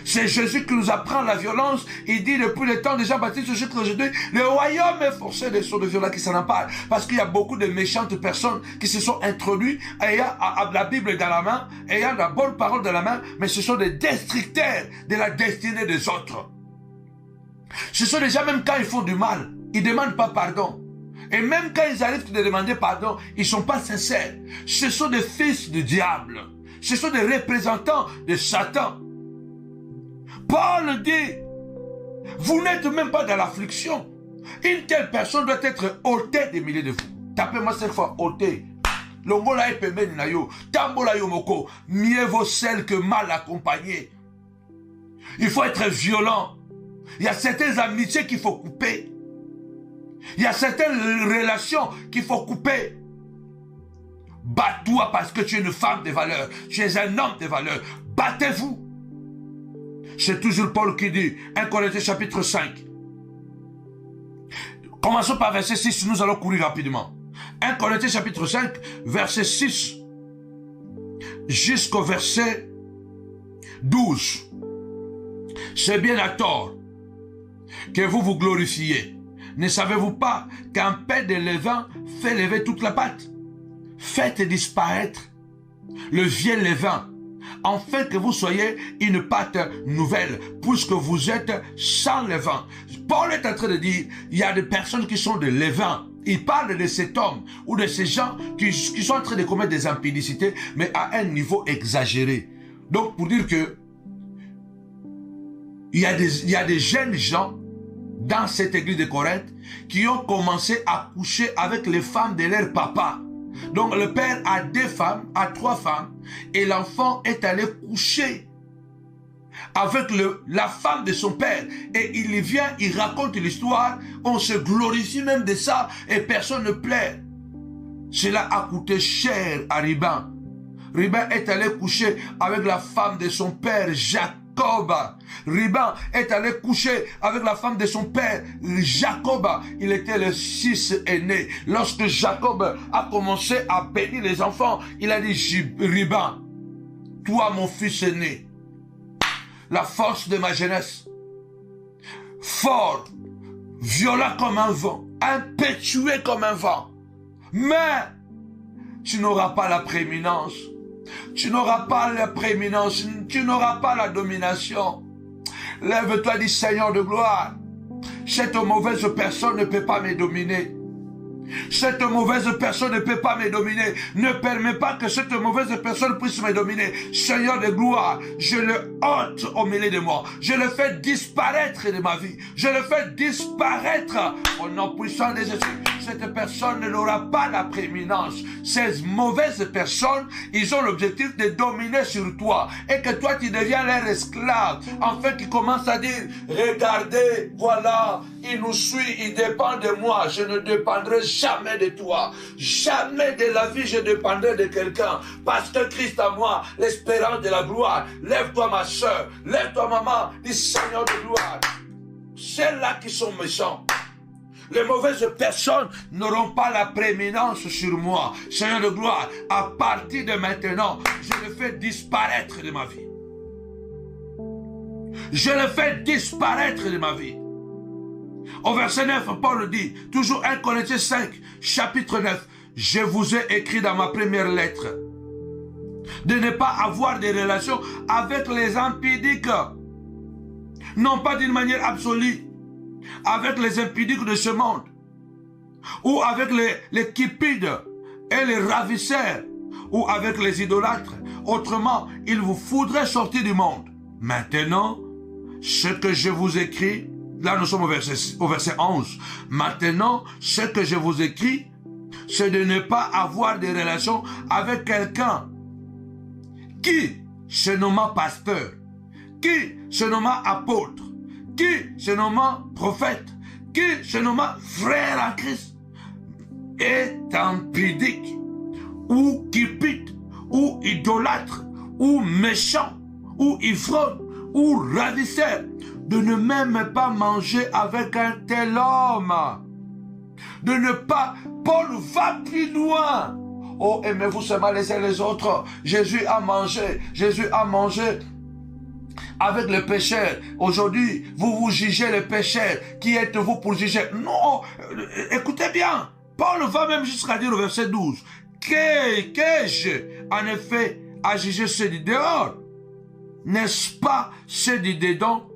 C'est Jésus qui nous apprend la violence. Il dit depuis le temps de Jean-Baptiste jusqu'à aujourd'hui, le royaume est forcé de sauts de violence qui s'en emparent. Parce qu'il y a beaucoup de méchantes personnes qui se sont introduites ayant la Bible dans la main, ayant la bonne parole dans la main, mais ce sont des destructeurs de la destinée des autres. Ce sont des gens, même quand ils font du mal, ils ne demandent pas pardon. Et même quand ils arrivent à demander pardon, ils ne sont pas sincères. Ce sont des fils du diable. Ce sont des représentants de Satan. Paul dit, vous n'êtes même pas dans l'affliction. Une telle personne doit être ôtée des milliers de vous. Tapez-moi cette fois, ôtée. Longola epemeni na yo, tambola yo moko, mieux vaut seul que mal accompagné. Il faut être violent. Il y a certaines amitiés qu'il faut couper. Il y a certaines relations qu'il faut couper. Bats-toi parce que tu es une femme de valeur. Tu es un homme de valeur. Battez-vous. C'est toujours Paul qui dit, 1 Corinthiens chapitre 5. Commençons par verset 6, nous allons courir rapidement. 1 Corinthiens chapitre 5, verset 6 jusqu'au verset 12. C'est bien à tort que vous vous glorifiez. Ne savez-vous pas qu'un pain de levain fait lever toute la pâte? Faites disparaître le vieux levain, afin que vous soyez une pâte nouvelle, puisque vous êtes sans levain. Paul est en train de dire, il y a des personnes qui sont de levain. Il parle de cet homme ou de ces gens qui sont en train de commettre des impudicités, mais à un niveau exagéré. Donc, pour dire que il y a des jeunes gens dans cette église de Corinthe qui ont commencé à coucher avec les femmes de leur papa. Donc, le père a 2 femmes, a 3 femmes, et l'enfant est allé coucher avec la femme de son père. Et il vient, il raconte l'histoire, on se glorifie même de ça, et personne ne plaît. Cela a coûté cher à Riban. Riban est allé coucher avec la femme de son père, Jacob. Riban est allé coucher avec la femme de son père, Jacob. Il était le fils aîné. Lorsque Jacob a commencé à bénir les enfants, il a dit, Riban, toi mon fils aîné, la force de ma jeunesse, fort, violent comme un vent, impétueux comme un vent, mais tu n'auras pas la prééminence. Tu n'auras pas la prééminence, tu n'auras pas la domination. Lève-toi, dis Seigneur de gloire. Cette mauvaise personne ne peut pas me dominer. Cette mauvaise personne ne peut pas me dominer. Ne permets pas que cette mauvaise personne puisse me dominer. Seigneur de gloire, je le ôte au milieu de moi. Je le fais disparaître de ma vie. Je le fais disparaître au nom puissant de Jésus. Cette personne n'aura pas la prééminence. Ces mauvaises personnes, ils ont l'objectif de dominer sur toi et que toi tu deviens leur esclave. En fait, ils commencent à dire, regardez, voilà, il nous suit, il dépend de moi. Je ne dépendrai jamais de toi. Jamais de la vie je dépendrai de quelqu'un. Parce que Christ a moi, l'espérance de la gloire. Lève-toi ma soeur, lève-toi maman, dis Seigneur de gloire. Celles-là qui sont méchants, les mauvaises personnes n'auront pas la prééminence sur moi. Seigneur de gloire, à partir de maintenant, je le fais disparaître de ma vie. Je le fais disparaître de ma vie. Au verset 9, Paul dit, toujours 1 Corinthiens 5, chapitre 9, je vous ai écrit dans ma première lettre de ne pas avoir des relations avec les impudiques. Non pas d'une manière absolue, avec les impudiques de ce monde, ou avec les cupides et les ravisseurs, ou avec les idolâtres. Autrement, il vous faudrait sortir du monde. Maintenant, ce que je vous écris, là nous sommes au verset 11. Maintenant, ce que je vous écris, c'est de ne pas avoir de relations avec quelqu'un qui se nomme pasteur, qui se nomme apôtre, qui se nomme prophète, qui se nomme frère en Christ, est impudique, ou cupide, ou idolâtre, ou méchant, ou ivrogne, ou ravisseur, de ne même pas manger avec un tel homme. De ne pas... Paul va plus loin. Oh, aimez-vous seulement les uns les autres. Jésus a mangé avec les pécheurs. Aujourd'hui, vous vous jugez les pécheurs. Qui êtes-vous pour juger? Non, écoutez bien. Paul va même jusqu'à dire au verset 12. Qu'ai-je en effet à juger ceux du dehors? N'est-ce pas ceux du dedans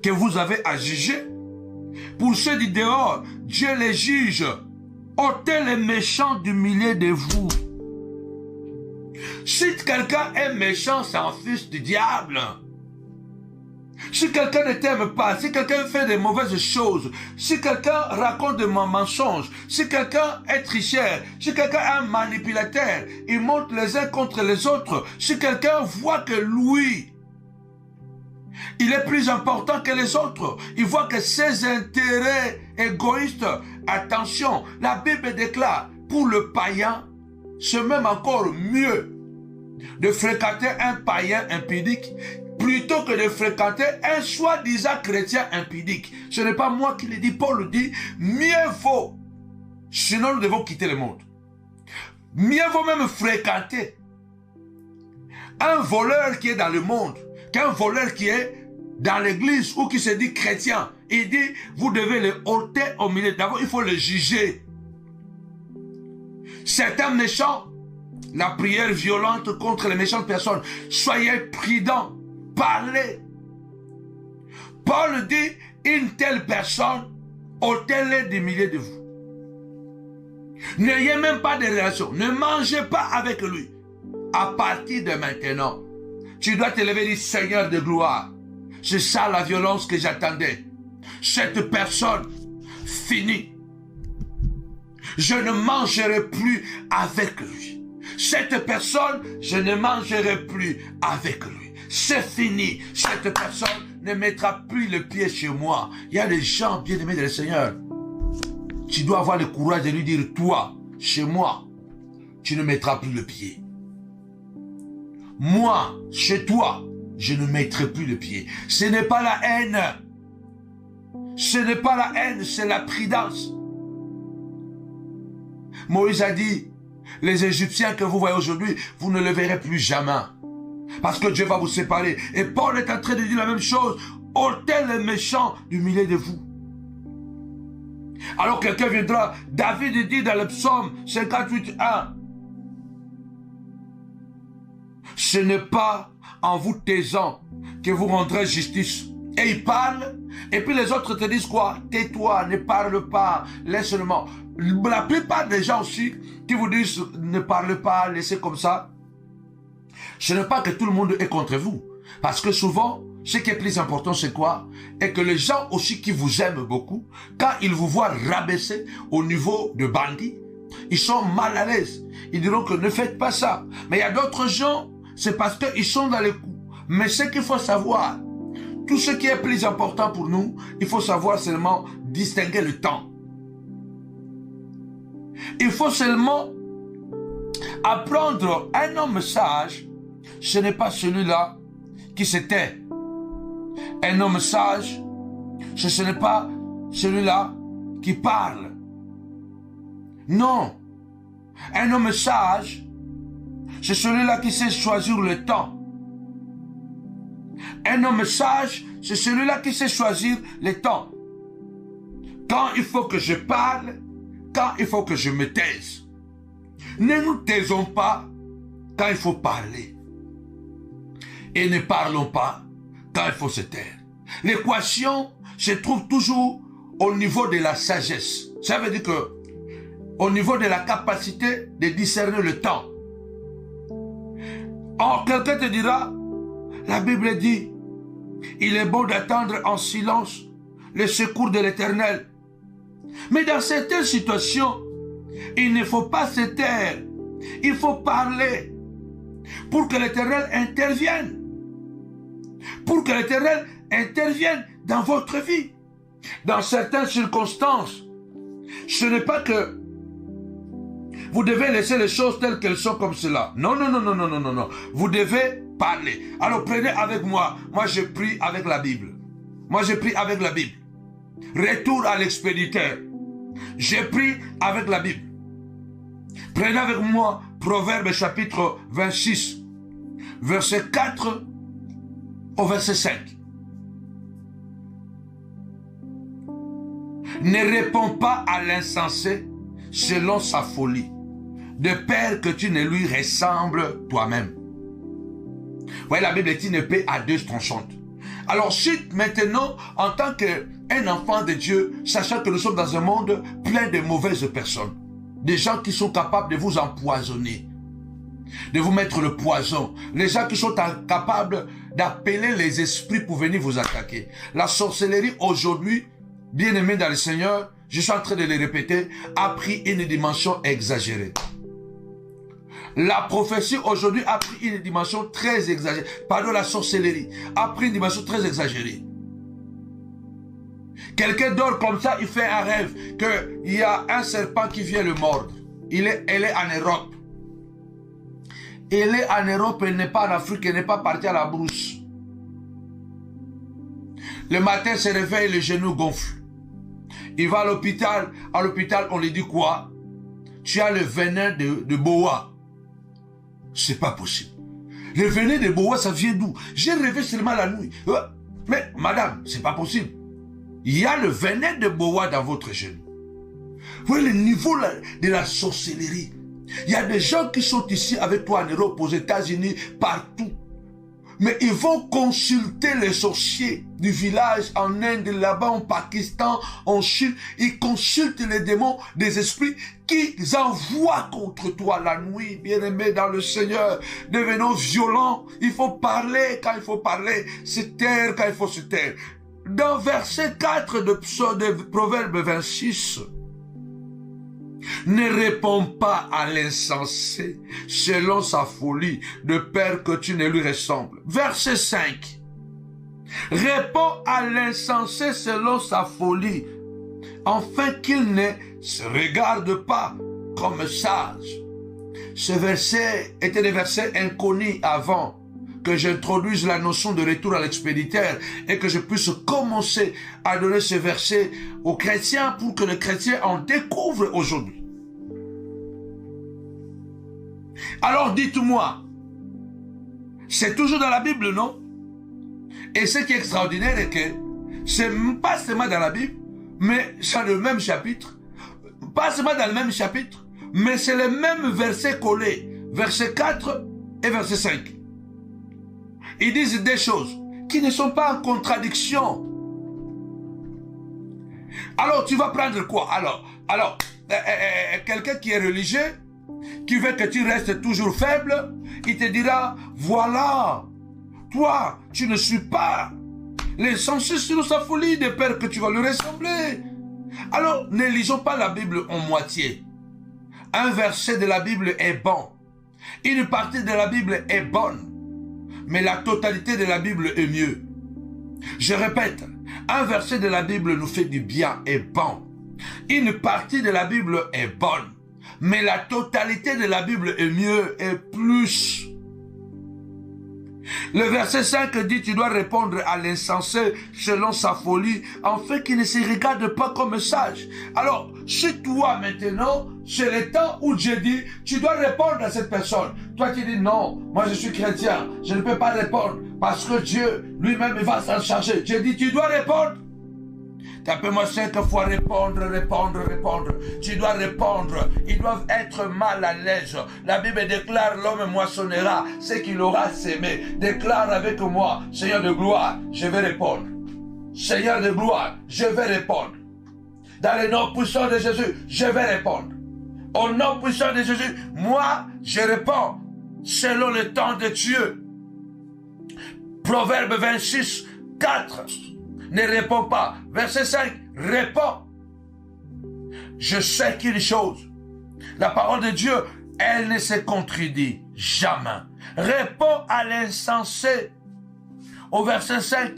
que vous avez à juger? Pour ceux du dehors, Dieu les juge. Ôtez les méchants du milieu de vous. Si quelqu'un est méchant, c'est un fils du diable. Si quelqu'un ne t'aime pas, si quelqu'un fait des mauvaises choses, si quelqu'un raconte des mensonges, si quelqu'un est tricheur, si quelqu'un est un manipulateur, il monte les uns contre les autres, si quelqu'un voit que lui, il est plus important que les autres, il voit que ses intérêts égoïstes, attention, la Bible déclare, pour le païen, c'est même encore mieux de fréquenter un païen impudique plutôt que de fréquenter un soi-disant chrétien impudique. Ce n'est pas moi qui le dis, Paul le dit, mieux vaut, sinon nous devons quitter le monde. Mieux vaut même fréquenter un voleur qui est dans le monde qu'un voleur qui est dans l'église ou qui se dit chrétien. Il dit, vous devez le ôter au milieu. D'abord, il faut le juger. C'est un méchant. La prière violente contre les méchantes personnes. Soyez prudents. Parlez. Paul dit, une telle personne, ôtez-les du milieu de vous. N'ayez même pas de relation. Ne mangez pas avec lui. À partir de maintenant, tu dois te lever et dire, Seigneur de gloire, c'est ça la violence que j'attendais. Cette personne, finie. Je ne mangerai plus avec lui. Cette personne, je ne mangerai plus avec lui. C'est fini. Cette personne ne mettra plus le pied chez moi. Il y a des gens bien-aimés de le Seigneur. Tu dois avoir le courage de lui dire, toi, chez moi, tu ne mettras plus le pied. Moi, chez toi, je ne mettrai plus le pied. Ce n'est pas la haine. Ce n'est pas la haine, c'est la prudence. Moïse a dit, les Égyptiens que vous voyez aujourd'hui, vous ne le verrez plus jamais. Parce que Dieu va vous séparer. Et Paul est en train de dire la même chose. Ôtez les méchants du milieu de vous. Alors quelqu'un viendra, David dit dans le psaume 58:1, ce n'est pas en vous taisant que vous rendrez justice. Et il parle, et puis les autres te disent quoi? Tais-toi, ne parle pas, laisse seulement. La plupart des gens aussi qui vous disent ne parle pas, laissez comme ça. Ce n'est pas que tout le monde est contre vous. Parce que souvent, ce qui est plus important, c'est quoi? Et que les gens aussi qui vous aiment beaucoup, quand ils vous voient rabaisser au niveau de bandits, ils sont mal à l'aise. Ils diront que ne faites pas ça. Mais il y a d'autres gens, c'est parce qu'ils sont dans les coups. Mais ce qu'il faut savoir, tout ce qui est plus important pour nous, il faut savoir seulement distinguer le temps. Il faut seulement apprendre un homme sage, ce n'est pas celui-là qui se tait. Un homme sage, ce n'est pas celui-là qui parle. Non. Un homme sage, c'est celui-là qui sait choisir le temps. Un homme sage, c'est celui-là qui sait choisir le temps. Quand il faut que je parle, quand il faut que je me taise. Ne nous taisons pas quand il faut parler. Et ne parlons pas quand il faut se taire. L'équation se trouve toujours au niveau de la sagesse. Ça veut dire que au niveau de la capacité de discerner le temps. Or, quelqu'un te dira, la Bible dit, il est bon d'attendre en silence le secours de l'Éternel. Mais dans certaines situations, il ne faut pas se taire. Il faut parler pour que l'Éternel intervienne. Pour que l'Éternel intervienne dans votre vie. Dans certaines circonstances, ce n'est pas que vous devez laisser les choses telles qu'elles sont comme cela. Non, non, non, non, non, non, non, non. Vous devez parler. Alors prenez avec moi. Moi, je prie avec la Bible. Moi, je prie avec la Bible. Retour à l'expéditeur. J'ai pris avec la Bible. Prenez avec moi Proverbe chapitre 26, verset 4 au verset 5. Ne réponds pas à l'insensé selon sa folie, de peur que tu ne lui ressembles toi-même. Voyez, la Bible est une épée à deux tranchantes. Alors si maintenant, en tant qu'un enfant de Dieu, sachant que nous sommes dans un monde plein de mauvaises personnes, des gens qui sont capables de vous empoisonner, de vous mettre le poison, les gens qui sont capables d'appeler les esprits pour venir vous attaquer. La sorcellerie aujourd'hui, bien aimé dans le Seigneur, je suis en train de le répéter, a pris une dimension exagérée. La prophétie aujourd'hui a pris une dimension très exagérée. Pardon, la sorcellerie a pris une dimension très exagérée. Quelqu'un dort comme ça, il fait un rêve qu'il y a un serpent qui vient le mordre. Elle est en Europe. Elle est en Europe, elle n'est pas en Afrique, elle n'est pas partie à la brousse. Le matin, se réveille, le genou gonfle. Il va à l'hôpital. À l'hôpital, on lui dit quoi? Tu as le venin de boa. C'est pas possible. Le venin de boa, ça vient d'où? J'ai rêvé seulement la nuit. Mais madame, c'est pas possible. Il y a le venin de boa dans votre genou. Vous voyez le niveau de la sorcellerie. Il y a des gens qui sont ici avec toi en Europe, aux États-Unis, partout. Mais ils vont consulter les sorciers du village en Inde, là-bas, en Pakistan, en Chine. Ils consultent les démons des esprits qu'ils envoient contre toi la nuit, bien-aimé dans le Seigneur. Devenons violents. Il faut parler quand il faut parler, se taire quand il faut se taire. Dans verset 4 de Proverbe 26, ne réponds pas à l'insensé selon sa folie, de peur que tu ne lui ressembles. Verset 5. Réponds à l'insensé selon sa folie, afin qu'il ne se regarde pas comme sage. Ce verset était des versets inconnus avant que j'introduise la notion de retour à l'expéditeur et que je puisse commencer à donner ce verset aux chrétiens pour que les chrétiens en découvrent aujourd'hui. Alors dites-moi, c'est toujours dans la Bible, non? Et ce qui est extraordinaire est que c'est pas seulement dans la Bible, mais c'est le même chapitre. Pas seulement dans le même chapitre, mais c'est le même verset collé. Verset 4 et verset 5. Ils disent des choses qui ne sont pas en contradiction. Alors tu vas prendre quoi? Alors quelqu'un qui est religieux, qui veut que tu restes toujours faible, il te dira, voilà, toi, tu ne suis pas l'insensé sur sa folie, de peur que tu vas lui ressembler. Alors, ne lisons pas la Bible en moitié. Un verset de la Bible est bon. Une partie de la Bible est bonne. Mais la totalité de la Bible est mieux. Je répète, un verset de la Bible nous fait du bien et bon. Une partie de la Bible est bonne. Mais la totalité de la Bible est mieux et plus. Le verset 5 dit, tu dois répondre à l'insensé selon sa folie, afin qu'il ne se regarde pas comme sage. Alors, si toi maintenant, c'est le temps où Dieu dit, tu dois répondre à cette personne. Toi qui dis, non, moi je suis chrétien, je ne peux pas répondre, parce que Dieu lui-même il va s'en charger. Dieu dit, tu dois répondre. Tapez-moi 5 fois répondre. Tu dois répondre. Ils doivent être mal à l'aise. La Bible déclare, l'homme moissonnera ce qu'il aura sémé. Déclare avec moi, Seigneur de gloire, je vais répondre. Seigneur de gloire, je vais répondre. Dans le nom puissant de Jésus, je vais répondre. Au nom puissant de Jésus, moi, je réponds selon le temps de Dieu. Proverbe 26, 4. Ne réponds pas. Verset 5, réponds. Je sais qu'une chose, la parole de Dieu, elle ne se contredit jamais. Réponds à l'insensé. Au verset 5,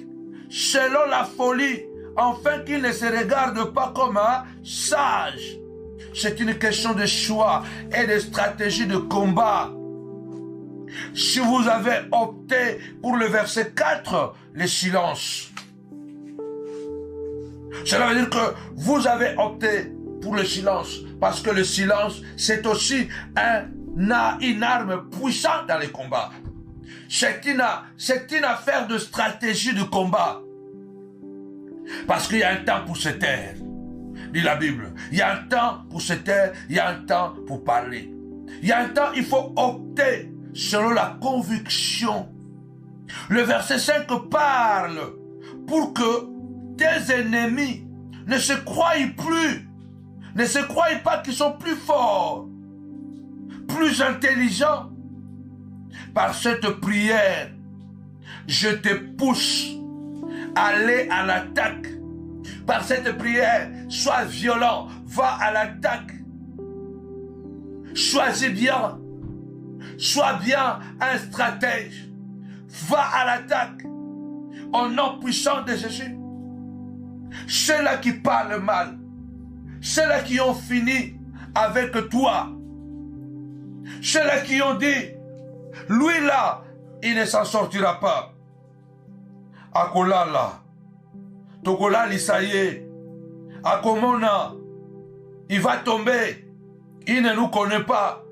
selon la folie, afin qu'il ne se regarde pas comme un sage. C'est une question de choix et de stratégie de combat. Si vous avez opté pour le verset 4, le silence. Cela veut dire que vous avez opté pour le silence, parce que le silence, c'est aussi une arme puissante dans les combats. C'est une affaire de stratégie de combat. Parce qu'il y a un temps pour se taire, dit la Bible. Il y a un temps pour se taire, il y a un temps pour parler. Il y a un temps, il faut opter selon la conviction. Le verset 5 parle pour que tes ennemis ne se croient plus, ne se croient pas qu'ils sont plus forts, plus intelligents. Par cette prière, je te pousse à aller à l'attaque. Par cette prière, sois violent, va à l'attaque. Choisis bien, sois bien un stratège. Va à l'attaque au nom puissant de Jésus. Ceux-là qui parlent mal, ceux-là qui ont fini avec toi, ceux-là qui ont dit, lui là, il ne s'en sortira pas. Akolala, Tokola Lisaye, Akomona, il va tomber. Il ne nous connaît pas.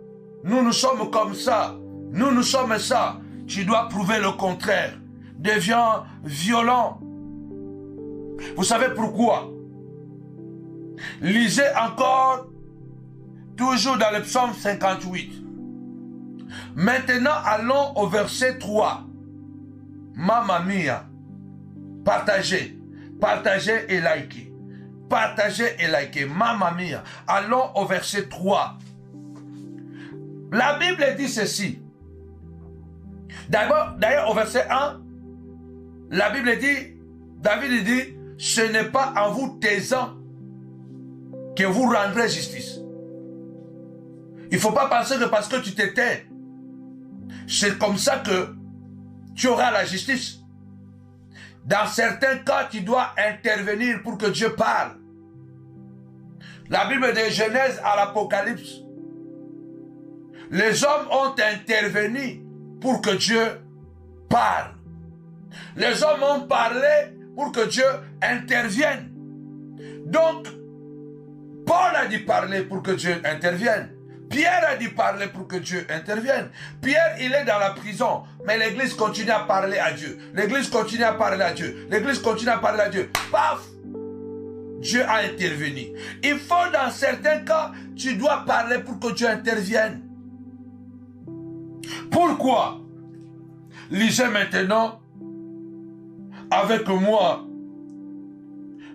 Nous sommes comme ça. Nous sommes ça. Tu dois prouver le contraire. Deviens violent. Vous savez pourquoi? Lisez encore, toujours dans le psaume 58. Maintenant, allons au verset 3. Mamma mia. Partagez. Partagez et likez. Partagez et likez. Mamma mia. Allons au verset 3. La Bible dit ceci. D'ailleurs, au verset 1, la Bible dit, David dit, ce n'est pas en vous taisant que vous rendrez justice. Il ne faut pas penser que parce que tu te tais, c'est comme ça que tu auras la justice. Dans certains cas, tu dois intervenir pour que Dieu parle. La Bible de Genèse à l'Apocalypse, les hommes ont intervenu pour que Dieu parle. Les hommes ont parlé pour que Dieu intervienne. Donc, Paul a dit parler pour que Dieu intervienne. Pierre a dit parler pour que Dieu intervienne. Pierre, il est dans la prison, mais l'église continue à parler à Dieu. L'église continue à parler à Dieu. L'église continue à parler à Dieu. Paf! Dieu a intervenu. Il faut, dans certains cas, tu dois parler pour que Dieu intervienne. Pourquoi? Lisez maintenant avec moi,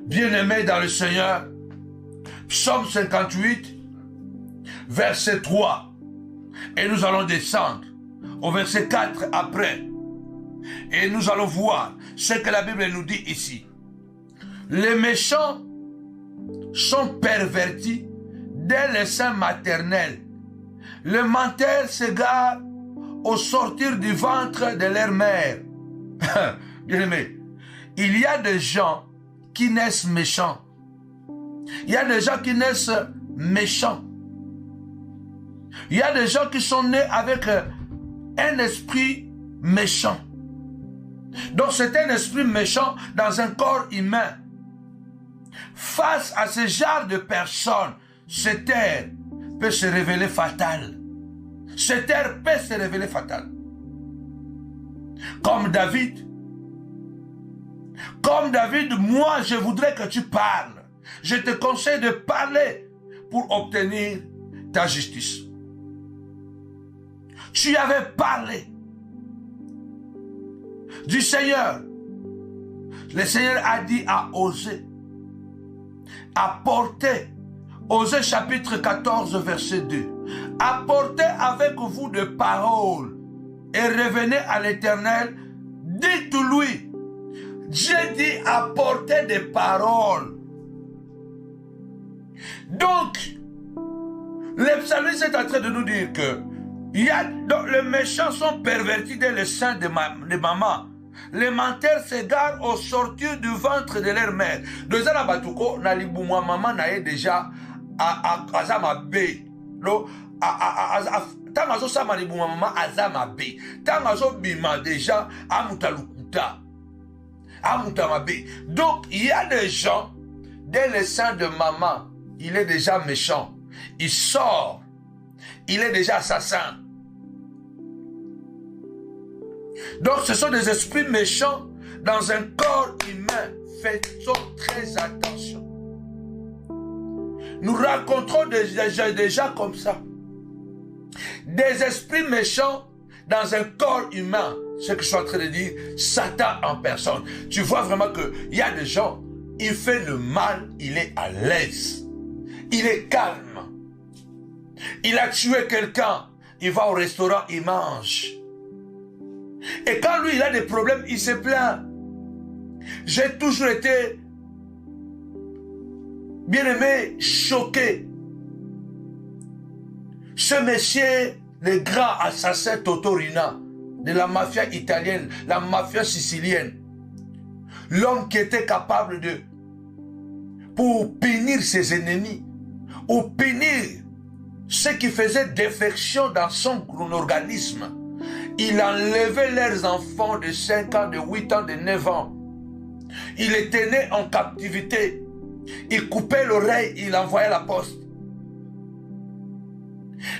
bien-aimés dans le Seigneur, Psaume 58, verset 3. Et nous allons descendre au verset 4 après. Et nous allons voir ce que la Bible nous dit ici. Les méchants sont pervertis dès le sein maternel. Les menteurs s'égarent au sortir du ventre de leur mère. Bien-aimé, il y a des gens qui naissent méchants. Il y a des gens qui naissent méchants. Il y a des gens qui sont nés avec un esprit méchant. Donc c'est un esprit méchant dans un corps humain. Face à ce genre de personnes, cette terre peut se révéler fatale. Cette terre peut se révéler fatale. Comme David. Comme David, moi je voudrais que tu parles. Je te conseille de parler pour obtenir ta justice. Tu avais parlé du Seigneur. Le Seigneur a dit à Osée, apportez, Osée chapitre 14 verset 2, apportez avec vous des paroles et revenez à l'Éternel, dites-lui, Dieu dit apportez des paroles. Donc, le psalmiste est en train de nous dire que donc les méchants sont pervertis dans le sein de maman. Les menteurs s'égarent au sortir du ventre de leur mère. Deux ans à Batouko, Naliboumwa maman n'a déjà à Azamabe. Tangazo Samaliboumwa maman Azamabe. Tangazo Bima déjà à Moutalukuta. À Moutamabe. Donc il y a des gens dès le sein de maman, il est déjà méchant. Il sort. Il est déjà assassin. Donc ce sont des esprits méchants dans un corps humain. Faisons très attention. Nous rencontrons déjà comme ça des esprits méchants dans un corps humain. ce que je suis en train de dire, Satan en personne. Tu vois vraiment qu'il y a des gens, il fait le mal, il est à l'aise. Il est calme. Il a tué quelqu'un, il va au restaurant, il mange. Et quand lui, il a des problèmes, il se plaint. J'ai toujours été, bien aimé, choqué. Ce monsieur, le grand assassin Totorina, de la mafia italienne, la mafia sicilienne, l'homme qui était capable de, pour punir ses ennemis, ou punir ceux qui faisaient défection dans son organisme, il enlevait leurs enfants de 5 ans, de 8 ans, de 9 ans. Il les tenait en captivité. Il coupait l'oreille, il envoyait la poste.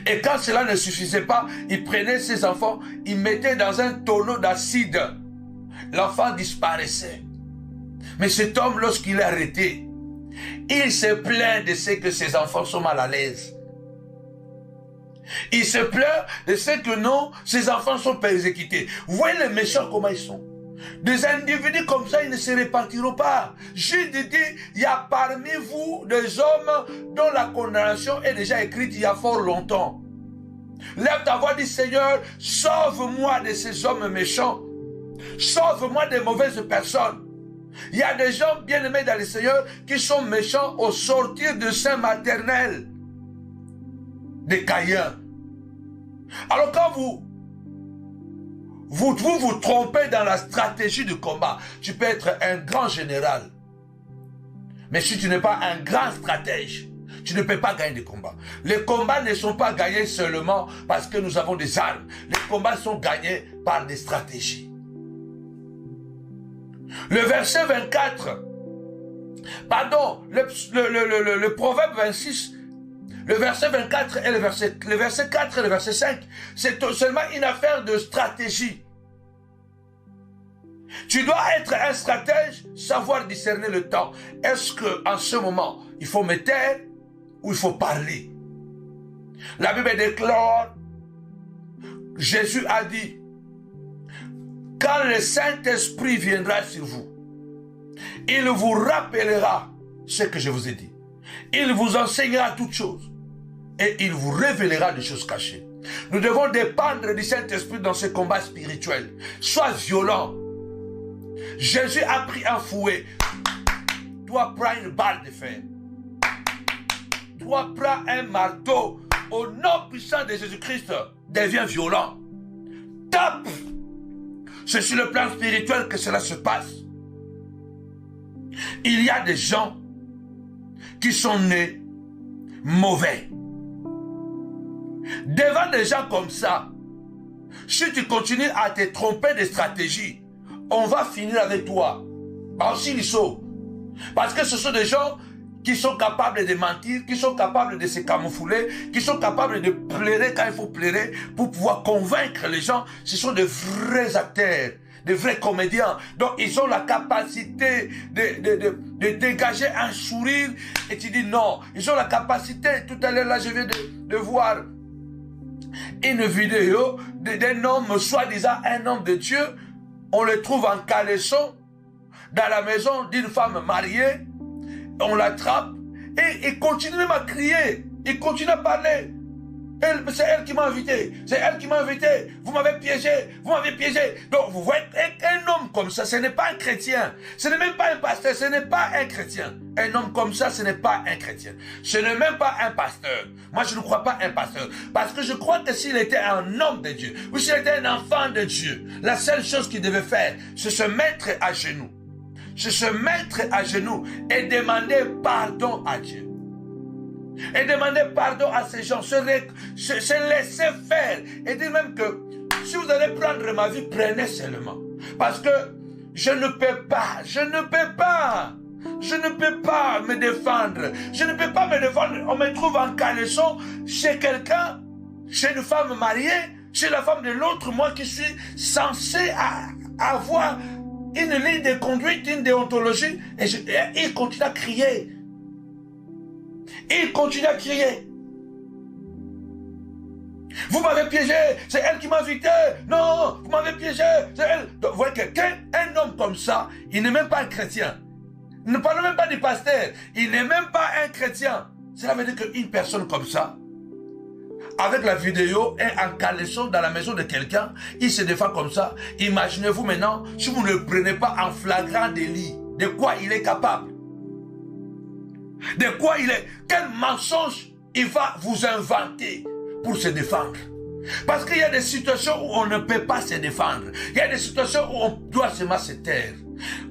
Et quand cela ne suffisait pas, il prenait ses enfants, il mettait dans un tonneau d'acide. L'enfant disparaissait. Mais cet homme, lorsqu'il est arrêté, il se plaint de ce que ses enfants sont mal à l'aise. Il se plaint de ce que non, ses enfants sont persécutés. Vous voyez les méchants comment ils sont. Des individus comme ça, ils ne se répartiront pas. Jésus dit, il y a parmi vous des hommes dont la condamnation est déjà écrite il y a fort longtemps. Lève ta voix, dit Seigneur, sauve-moi de ces hommes méchants. Sauve-moi des mauvaises personnes. Il y a des gens bien aimés dans le Seigneur qui sont méchants au sortir de sein maternel de Caïn. Alors quand vous trompez dans la stratégie du combat, tu peux être un grand général. Mais si tu n'es pas un grand stratège, tu ne peux pas gagner des combats. Les combats ne sont pas gagnés seulement parce que nous avons des armes. Les combats sont gagnés par des stratégies. Le verset 24, pardon, le proverbe 26, le verset 24 et le verset 4 et le verset 5, c'est seulement une affaire de stratégie. Tu dois être un stratège, savoir discerner le temps. Est-ce qu'en ce moment, il faut me taire ou il faut parler? La Bible déclare, Jésus a dit, quand le Saint-Esprit viendra sur vous, il vous rappellera ce que je vous ai dit. Il vous enseignera toutes choses et il vous révélera des choses cachées. Nous devons dépendre du Saint-Esprit dans ce combat spirituel. Sois violent. Jésus a pris un fouet. Toi, prends une balle de fer. Toi, prends un marteau. Au nom puissant de Jésus-Christ, deviens violent. Tape. C'est sur le plan spirituel que cela se passe. Il y a des gens qui sont nés mauvais. Devant des gens comme ça, si tu continues à te tromper de stratégie, on va finir avec toi. Parce que ce sont des gens qui sont capables de mentir, qui sont capables de se camoufler, qui sont capables de pleurer quand il faut pleurer pour pouvoir convaincre les gens. Ce sont de vrais acteurs, de vrais comédiens. Donc ils ont la capacité de dégager un sourire et tu dis non. Ils ont la capacité, tout à l'heure là je viens de voir une vidéo d'un homme, soi-disant un homme de Dieu. On le trouve en caleçon dans la maison d'une femme mariée. On l'attrape et il continue même à crier. Il continue à parler. C'est elle qui m'a invité. C'est elle qui m'a invité. Vous m'avez piégé. Vous m'avez piégé. Donc vous voyez, un homme comme ça, ce n'est pas un chrétien. Ce n'est même pas un pasteur. Ce n'est pas un chrétien. Un homme comme ça, ce n'est pas un chrétien. Ce n'est même pas un pasteur. Moi, je ne crois pas un pasteur. Parce que je crois que s'il était un homme de Dieu, ou s'il était un enfant de Dieu, la seule chose qu'il devait faire, c'est se mettre à genoux. C'est se mettre à genoux et demander pardon à Dieu. Et demander pardon à ces gens, se laisser faire. Et dire même que si vous allez prendre ma vie, prenez seulement. Parce que je ne peux pas me défendre. Je ne peux pas me défendre. On me trouve en caleçon chez quelqu'un, chez une femme mariée, chez la femme de l'autre, moi qui suis censé avoir une ligne de conduite, une déontologie, et il continue à crier. Il continue à crier. Vous m'avez piégé, c'est elle qui m'a invité. Non, vous m'avez piégé, c'est elle. Donc, vous voyez qu'un homme comme ça, il n'est même pas un chrétien. Ne parle même pas du pasteur. Il n'est même pas un chrétien. Cela veut dire qu'une personne comme ça, avec la vidéo et en caleçon dans la maison de quelqu'un, il se défend comme ça. Imaginez-vous maintenant, si vous ne le prenez pas en flagrant délit, de quoi il est capable. De quoi il est. Quel mensonge il va vous inventer pour se défendre. Parce qu'il y a des situations où on ne peut pas se défendre. Il y a des situations où on doit seulement se taire.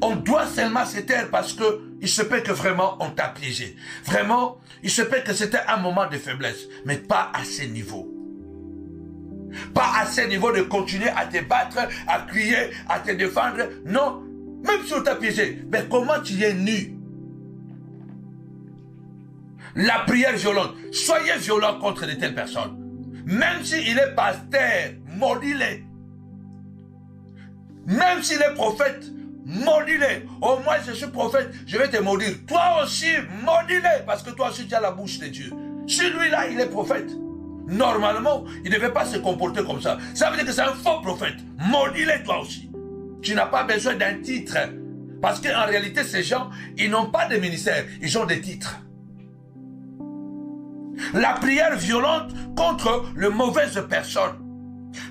On doit seulement se taire parce que il se peut que vraiment on t'a piégé. Vraiment, il se peut que c'était un moment de faiblesse, mais pas à ce niveau. Pas à ce niveau de continuer à te battre, à crier, à te défendre. Non, même si on t'a piégé, mais comment tu es nu? La prière violente. Soyez violent contre de telles personnes. Même s'il est pasteur, maudis-le. Même s'il est prophète, maudis-le. Oh, moi je suis prophète, je vais te maudire. Toi aussi, maudis-le. Parce que toi aussi tu as la bouche de Dieu. Celui-là, il est prophète. Normalement, il ne devait pas se comporter comme ça. Ça veut dire que c'est un faux prophète. Maudis-le toi aussi. Tu n'as pas besoin d'un titre. Parce qu'en réalité, ces gens, ils n'ont pas de ministère. Ils ont des titres. La prière violente contre les mauvaises personnes.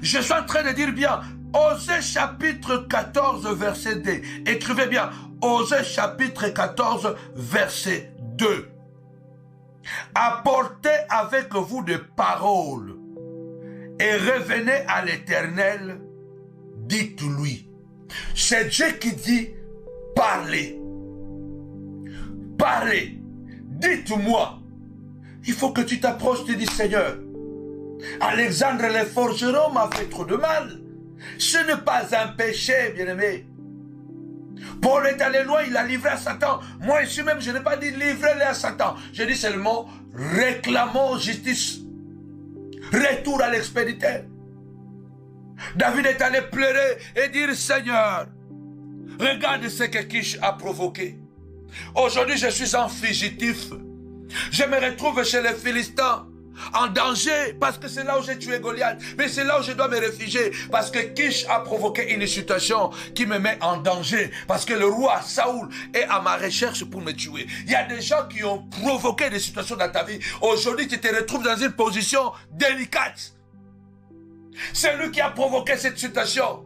Je suis en train de dire bien, Osée chapitre 14 verset 2. Écrivez bien, Osée chapitre 14 verset 2. Apportez avec vous des paroles et revenez à l'Éternel, dites-lui. C'est Dieu qui dit, parlez. Parlez. Dites-moi. Il faut que tu t'approches, tu dis, Seigneur, Alexandre le forgeron m'a fait trop de mal. Ce n'est pas un péché, bien-aimé. Paul est allé loin, il a livré à Satan. Moi ici même, je n'ai pas dit livrer-le à Satan. Je dis seulement, réclamons justice. Retour à l'expéditeur. David est allé pleurer et dire, Seigneur, regarde ce que Kish a provoqué. Aujourd'hui, je suis un fugitif. Je me retrouve chez les Philistins, en danger, parce que c'est là où j'ai tué Goliath. Mais c'est là où je dois me réfugier, parce que Kish a provoqué une situation qui me met en danger, parce que le roi Saoul est à ma recherche pour me tuer. Il y a des gens qui ont provoqué des situations dans ta vie. Aujourd'hui, tu te retrouves dans une position délicate. C'est lui qui a provoqué cette situation.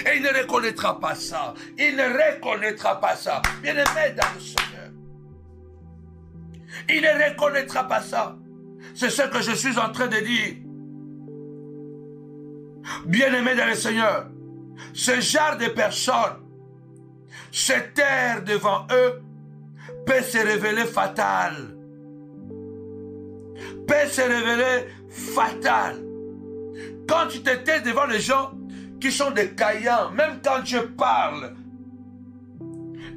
Et il ne reconnaîtra pas ça. Il ne reconnaîtra pas ça. Bien-aimé dans le Seigneur. Il ne reconnaîtra pas ça. C'est ce que je suis en train de dire. Bien-aimés dans le Seigneur, ce genre de personnes, se taire devant eux, peut se révéler fatal. Peut se révéler fatal. Quand tu te tais devant les gens qui sont des caïens, même quand tu parles,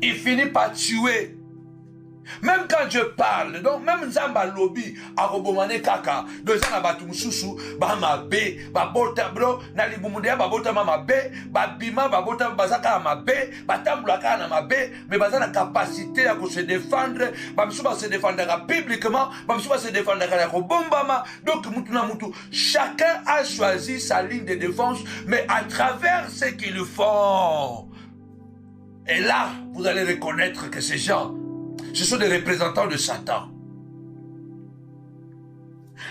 il finit par tuer. Même quand je parle, donc même Zamba Lobby, Arobomane Kaka, deux ans à Batumsusu, Bamabe, Babota Bro, Nalibumudia, Babota Mamabe, Babima, Babota Bazaka Mabe, Batambulaka Namabe, mais Bazan la capacité à se défendre, Bamsuba se défendra publiquement, Bamsuba se défendra à Bombama, donc Mutuna Mutu. Chacun a choisi sa ligne de défense, mais à travers ce qu'ils font. Et là, vous allez reconnaître que ces gens, ce sont des représentants de Satan.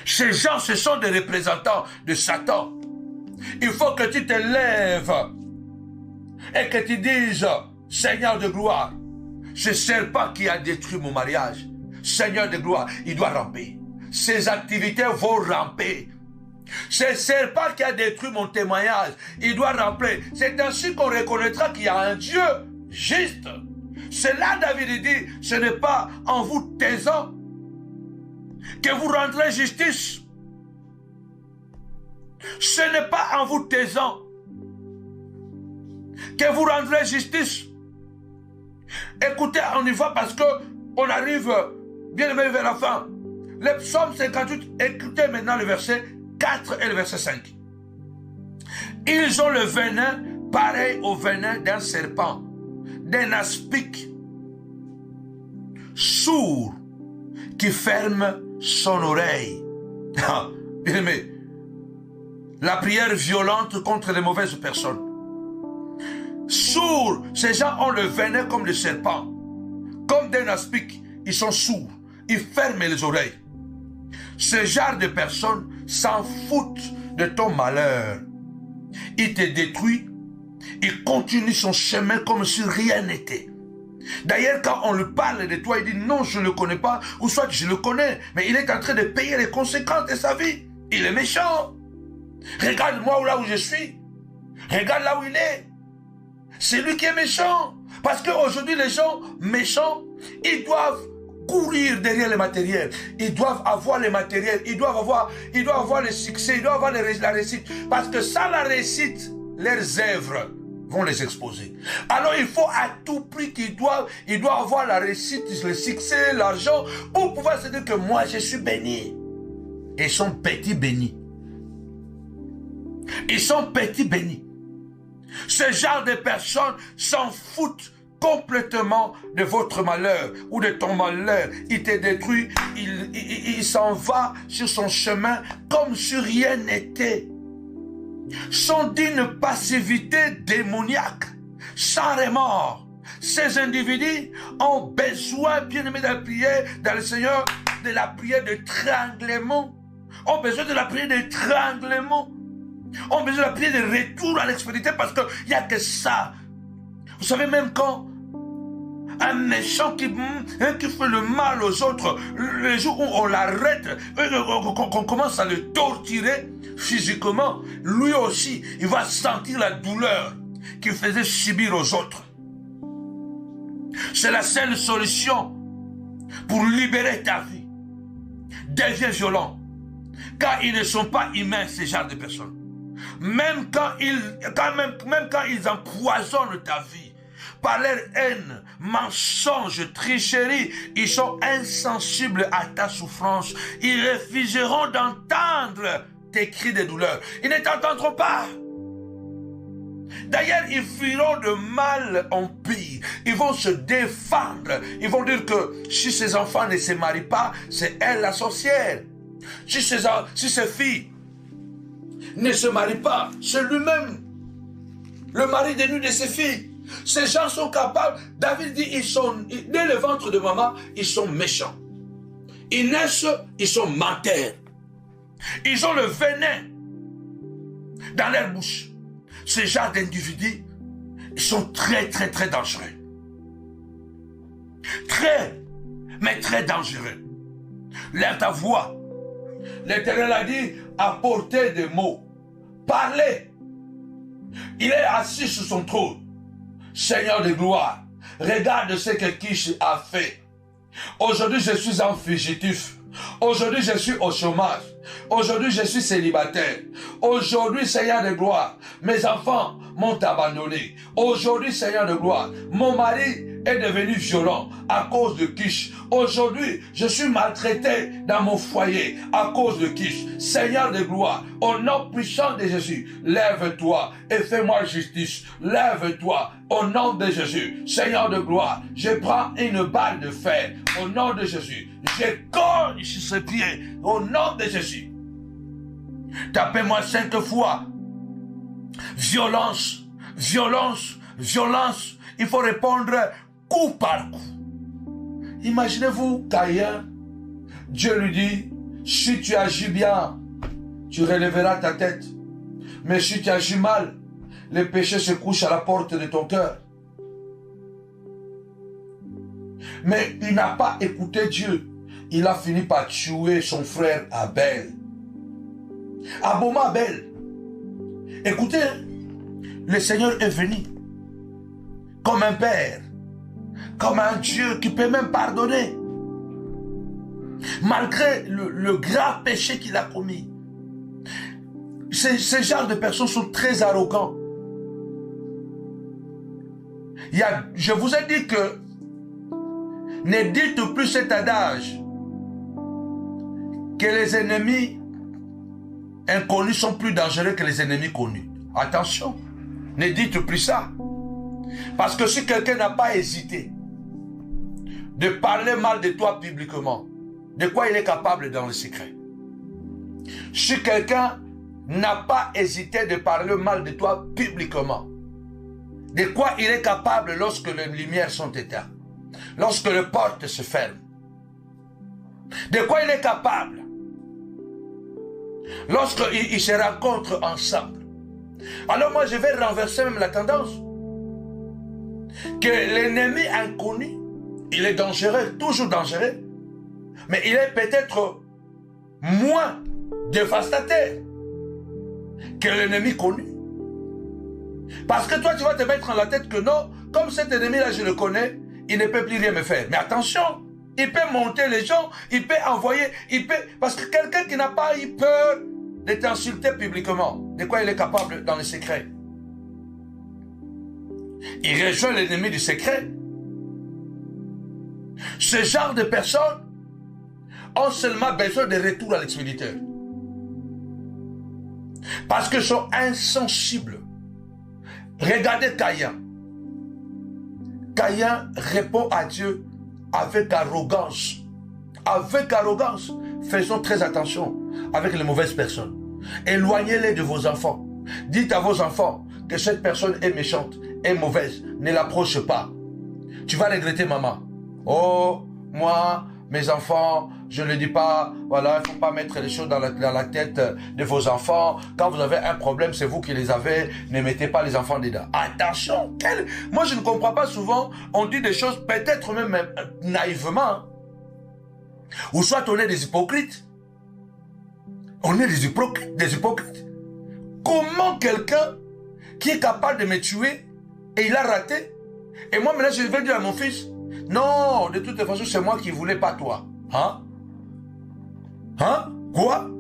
Ces gens, ce sont des représentants de Satan. Il faut que tu te lèves et que tu dises, Seigneur de gloire, ce serpent qui a détruit mon mariage, Seigneur de gloire, il doit ramper. Ses activités vont ramper. Ce serpent qui a détruit mon témoignage, il doit ramper. C'est ainsi qu'on reconnaîtra qu'il y a un Dieu juste. C'est là David dit, ce n'est pas en vous taisant que vous rendrez justice. Ce n'est pas en vous taisant que vous rendrez justice. Écoutez, on y va parce qu'on arrive bien aimé vers la fin. Le psaume 58, écoutez maintenant le verset 4 et le verset 5. Ils ont le venin pareil au venin d'un serpent, d'un aspic sourd qui ferme son oreille. Bien-aimé, la prière violente contre les mauvaises personnes. Sourds, ces gens ont le venin comme le serpent. Comme d'un aspic, ils sont sourds. Ils ferment les oreilles. Ce genre de personnes s'en foutent de ton malheur. Il te détruit. Il continue son chemin comme si rien n'était. D'ailleurs, quand on lui parle de toi, il dit non, je ne le connais pas, ou soit je le connais, mais il est en train de payer les conséquences de sa vie. Il est méchant. Regarde-moi là où je suis. Regarde là où il est. C'est lui qui est méchant. Parce qu'aujourd'hui, les gens méchants, ils doivent courir derrière le matériel. Ils doivent avoir le matériel. Ils doivent avoir le succès. Ils doivent avoir la réussite. Parce que sans la réussite, leurs œuvres vont les exposer. Alors il faut à tout prix qu'ils doivent avoir la réussite, le succès, l'argent, pour pouvoir se dire que moi je suis béni. Ils sont petits bénis. Ils sont petits bénis. Ce genre de personnes s'en foutent complètement de votre malheur ou de ton malheur. Il te détruit, il s'en va sur son chemin comme si rien n'était. Sont d'une passivité démoniaque, sans remords. Ces individus ont besoin, bien aimé, de la prière dans le Seigneur, de la prière d'étranglement. Ont besoin de la prière d'étranglement. Ont besoin de la prière de retour à l'expérience parce qu'il n'y a que ça. Vous savez, même quand un méchant qui fait le mal aux autres, le jour où on l'arrête, qu'on commence à le torturer physiquement, lui aussi, il va sentir la douleur qu'il faisait subir aux autres. C'est la seule solution pour libérer ta vie. Deviens violent. Car ils ne sont pas humains, ces genres de personnes. Même quand ils empoisonnent ta vie, par leur haine, mensonge, tricherie, ils sont insensibles à ta souffrance. Ils refuseront d'entendre tes cris de douleur. Ils ne t'entendront pas. D'ailleurs, ils fuiront de mal en pire. Ils vont se défendre. Ils vont dire que si ses enfants ne se marient pas, c'est elle la sorcière. Si ses filles ne se marient pas, c'est lui-même le mari de l'une de ses filles. Ces gens sont capables. David dit, dès le ventre de maman, ils sont méchants. Ils naissent, ils sont menteurs. Ils ont le venin dans leur bouche. Ces gens d'individus, ils sont très, très, très dangereux. Très, mais très dangereux. Lève ta voix. L'Éternel a dit, apportez des mots. Parlez. Il est assis sur son trône. Seigneur de gloire, regarde ce que Kish a fait. Aujourd'hui, je suis un fugitif. Aujourd'hui, je suis au chômage. Aujourd'hui, je suis célibataire. Aujourd'hui, Seigneur de gloire, mes enfants m'ont abandonné. Aujourd'hui, Seigneur de gloire, mon mari est devenu violent à cause de Kish. Aujourd'hui, je suis maltraité dans mon foyer à cause de Kish. Seigneur de gloire, au nom puissant de Jésus, lève-toi et fais-moi justice. Lève-toi au nom de Jésus. Seigneur de gloire, je prends une balle de fer au nom de Jésus. Je cogne sur ses pieds au nom de Jésus. Tapez-moi 5 fois. Violence, violence, violence. Il faut répondre coup par coup. Imaginez-vous Caïn, Dieu lui dit, si tu agis bien, tu relèveras ta tête. Mais si tu agis mal, le péché se couche à la porte de ton cœur. Mais il n'a pas écouté Dieu. Il a fini par tuer son frère Abel. Aboma Abel. Écoutez, le Seigneur est venu comme un père, comme un Dieu qui peut même pardonner, malgré le grave péché qu'il a commis. Ces genres de personnes sont très arrogants. Je vous ai dit que ne dites plus cet adage que les ennemis inconnus sont plus dangereux que les ennemis connus. Attention, ne dites plus ça. Parce que si quelqu'un n'a pas hésité de parler mal de toi publiquement, de quoi il est capable dans le secret? Si quelqu'un n'a pas hésité de parler mal de toi publiquement, de quoi il est capable lorsque les lumières sont éteintes, lorsque les portes se ferment, de quoi il est capable lorsqu'ils se rencontrent ensemble. Alors moi je vais renverser même la tendance, que l'ennemi inconnu, il est dangereux, toujours dangereux, mais il est peut-être moins dévastateur que l'ennemi connu. Parce que toi, tu vas te mettre dans la tête que non, comme cet ennemi-là, je le connais, il ne peut plus rien me faire. Mais attention, il peut monter les gens, il peut envoyer, parce que quelqu'un qui n'a pas eu peur de t'insulter publiquement, de quoi il est capable dans le secret? Il rejoint l'ennemi du secret. Ce genre de personnes ont seulement besoin de retour à l'expéditeur. Parce qu'ils sont insensibles. Regardez Caïn. Caïn répond à Dieu avec arrogance. Avec arrogance. Faisons très attention avec les mauvaises personnes. Éloignez-les de vos enfants. Dites à vos enfants que cette personne est méchante, est mauvaise. Ne l'approche pas. Tu vas regretter, maman. Oh, moi, mes enfants, je ne dis pas, voilà, il ne faut pas mettre les choses dans la tête de vos enfants. Quand vous avez un problème, c'est vous qui les avez. Ne mettez pas les enfants dedans. Attention, moi je ne comprends pas souvent, on dit des choses peut-être même naïvement. Ou soit on est des hypocrites. On est des hypocrites. Comment quelqu'un qui est capable de me tuer et il a raté, et moi maintenant je vais dire à mon fils, non, de toute façon c'est moi qui ne voulais pas toi. Hein? Hein? Quoi?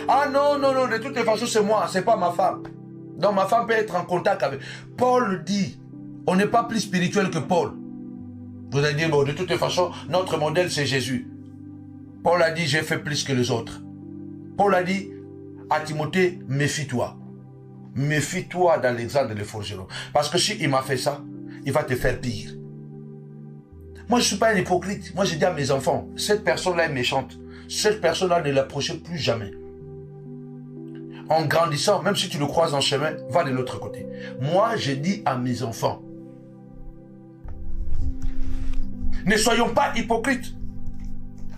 Ah non, non, non, de toute façon c'est moi, c'est pas ma femme. Donc ma femme peut être en contact avec. Paul dit, on n'est pas plus spirituel que Paul. Vous allez dire, bon, de toute façon, notre modèle c'est Jésus. Paul a dit, j'ai fait plus que les autres. Paul a dit à Timothée, méfie-toi. Méfie-toi d'Alexandre le forgeron. Parce que si il m'a fait ça, il va te faire pire. Moi, je ne suis pas un hypocrite. Moi, je dis à mes enfants, cette personne-là est méchante. Cette personne-là, ne l'approchez plus jamais. En grandissant, même si tu le croises en chemin, va de l'autre côté. Moi, je dis à mes enfants, ne soyons pas hypocrites.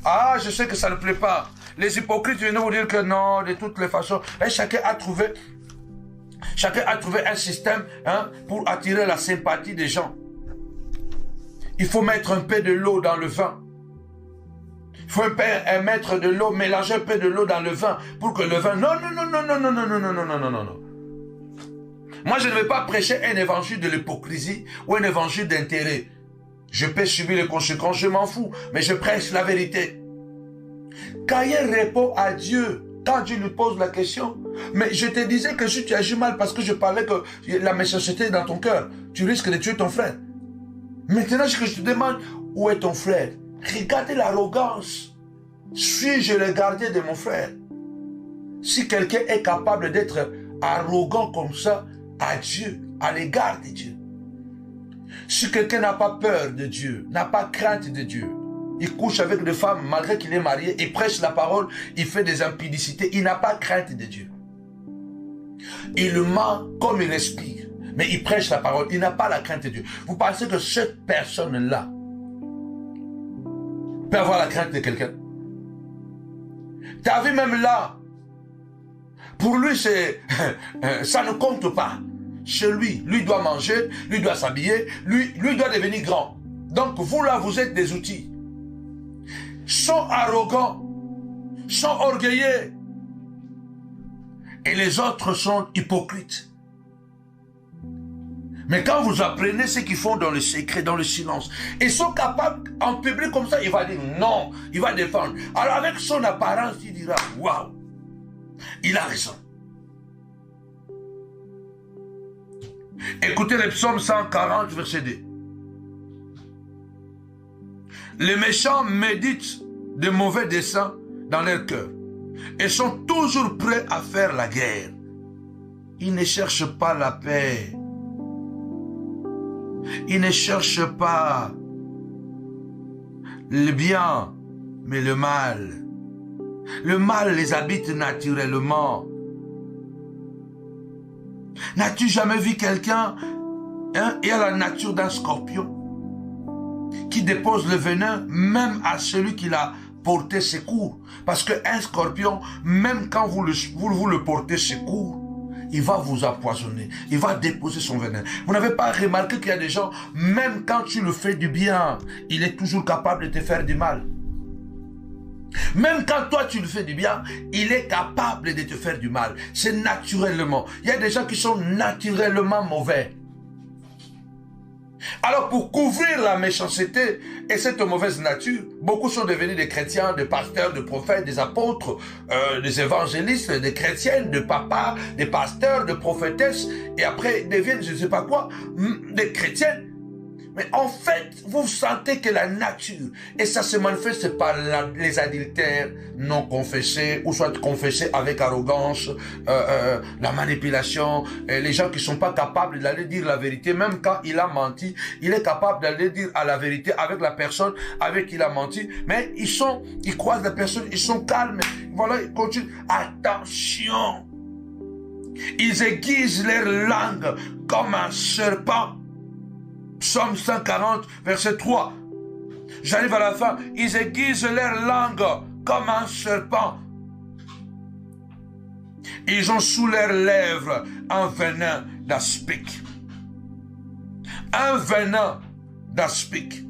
Ah, je sais que ça ne plaît pas. Les hypocrites viennent vous dire que non, de toutes les façons. Et chacun a trouvé un système pour attirer la sympathie des gens. Il faut mettre un peu de l'eau dans le vin. Il faut mettre de l'eau, mélanger un peu de l'eau dans le vin pour que le vin... Non, non, non, non, non, non, non, non, non, non, non, non, non, non. Moi, je ne vais pas prêcher un évangile de l'hypocrisie ou un évangile d'intérêt. Je peux subir les conséquences, je m'en fous, mais je prêche la vérité. Caïn répond à Dieu quand Dieu lui pose la question. Mais je te disais que si tu agis mal parce que je parlais que la méchanceté est dans ton cœur, tu risques de tuer ton frère. Maintenant, ce que je te demande, où est ton frère? Regardez l'arrogance. Suis-je le gardien de mon frère? Si quelqu'un est capable d'être arrogant comme ça à Dieu, à l'égard de Dieu, si quelqu'un n'a pas peur de Dieu, n'a pas crainte de Dieu, il couche avec des femmes malgré qu'il est marié, il prêche la parole, il fait des impudicités, il n'a pas crainte de Dieu. Il ment comme il respire, mais il prêche la parole, il n'a pas la crainte de Dieu. Vous pensez que cette personne-là peut avoir la crainte de quelqu'un? Ta vie même là, pour lui, ça ne compte pas. Chez lui doit manger, lui doit s'habiller, lui doit devenir grand. Donc vous là, vous êtes des outils. Sont arrogants, sont orgueilleux. Et les autres sont hypocrites. Mais quand vous apprenez ce qu'ils font dans le secret, dans le silence, ils sont capables, en public comme ça, il va dire non, il va défendre. Alors avec son apparence, il dira, waouh, il a raison. Écoutez le psaume 140, verset 2. Les méchants méditent de mauvais desseins dans leur cœur et sont toujours prêts à faire la guerre. Ils ne cherchent pas la paix. Ils ne cherchent pas le bien, mais le mal. Le mal les habite naturellement. N'as-tu jamais vu quelqu'un et à la nature d'un scorpion qui dépose le venin même à celui qui l'a porté secours? Parce qu'un scorpion, même quand vous le portez secours, il va vous empoisonner, il va déposer son venin. Vous n'avez pas remarqué qu'il y a des gens, même quand tu le fais du bien, il est toujours capable de te faire du mal. Même quand toi tu le fais du bien, il est capable de te faire du mal. C'est naturellement. Il y a des gens qui sont naturellement mauvais. Alors pour couvrir la méchanceté et cette mauvaise nature, beaucoup sont devenus des chrétiens, des pasteurs, des prophètes, des apôtres, des évangélistes, des chrétiennes, des papas, des pasteurs, des prophétesses, et après ils deviennent je ne sais pas quoi, des chrétiennes. Mais en fait, vous sentez que la nature, et ça se manifeste par les adultères non confessés, ou soit confessés avec arrogance, la manipulation, les gens qui ne sont pas capables d'aller dire la vérité, même quand il a menti, il est capable d'aller dire à la vérité avec la personne avec qui il a menti, mais ils croisent la personne, ils sont calmes, voilà, ils continuent. Attention! Ils aiguisent leur langue comme un serpent. Psaume 140, verset 3. J'arrive à la fin. Ils aiguisent leur langue comme un serpent. Ils ont sous leurs lèvres un venin d'aspic. Un venin d'aspic.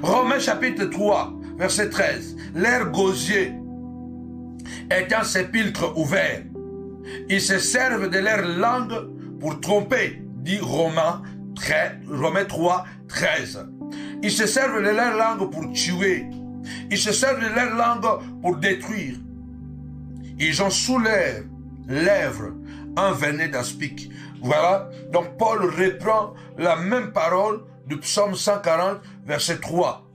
Romains chapitre 3, verset 13. Leur gosier est un sépulcre ouvert. Ils se servent de leur langue pour tromper, dit Romains 3, 13. Ils se servent de leur langue pour tuer. Ils se servent de leur langue pour détruire. Ils ont sous leurs lèvres un venin d'aspic. Voilà. Donc Paul reprend la même parole du psaume 140, verset 3.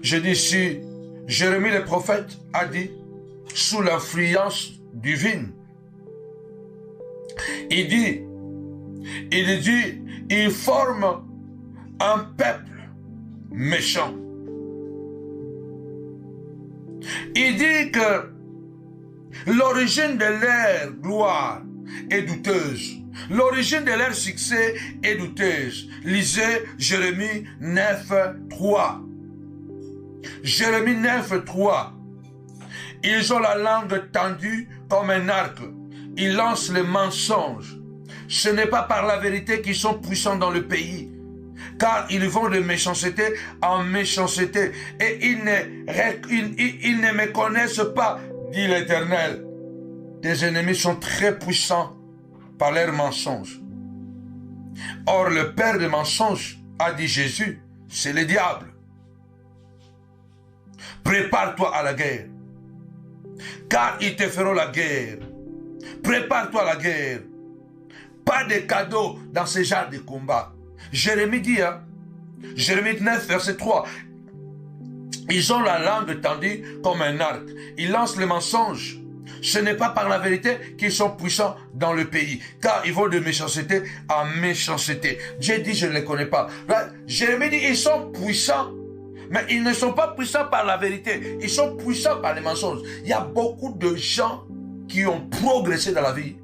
Je dis ici, Jérémie le prophète a dit, sous l'influence divine, il dit, il forme un peuple méchant. Il dit que l'origine de leur gloire est douteuse. L'origine de leur succès est douteuse. Lisez Jérémie 9, 3. Jérémie 9, 3. Ils ont la langue tendue comme un arc. Ils lancent les mensonges. Ce n'est pas par la vérité qu'ils sont puissants dans le pays, car ils vont de méchanceté en méchanceté, et ils ne me connaissent pas, dit l'Éternel. Tes ennemis sont très puissants par leurs mensonges. Or, le père des mensonges, a dit Jésus, c'est le diable. Prépare-toi à la guerre, car ils te feront la guerre. Prépare-toi à la guerre. Pas de cadeaux dans ce genre de combat. Jérémie dit, Jérémie 9, verset 3, ils ont la langue tendue comme un arc. Ils lancent les mensonges. Ce n'est pas par la vérité qu'ils sont puissants dans le pays, car ils vont de méchanceté en méchanceté. Dieu dit, je ne les connais pas. Là, Jérémie dit, ils sont puissants, mais ils ne sont pas puissants par la vérité. Ils sont puissants par les mensonges. Il y a beaucoup de gens qui ont progressé dans la vie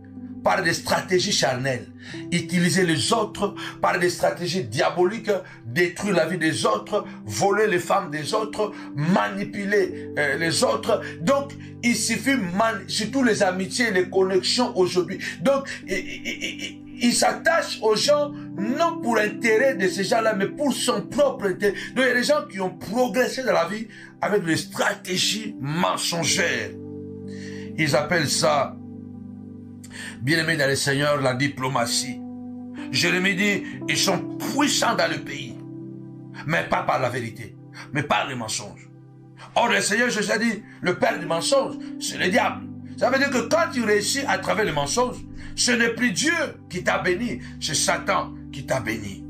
par des stratégies charnelles, utiliser les autres par des stratégies diaboliques, détruire la vie des autres, voler les femmes des autres, manipuler les autres. Donc, il suffit, surtout les amitiés, les connexions aujourd'hui. Donc, il s'attache aux gens, non pour l'intérêt de ces gens-là, mais pour son propre intérêt. Donc, il y a des gens qui ont progressé dans la vie avec des stratégies mensongères. Ils appellent ça, bien-aimés dans le Seigneur, la diplomatie. Jérémie dit, ils sont puissants dans le pays, mais pas par la vérité, mais par les mensonges. Or, le Seigneur Jésus a dit, le père du mensonge, c'est le diable. Ça veut dire que quand tu réussis à travers les mensonges, ce n'est plus Dieu qui t'a béni, c'est Satan qui t'a béni.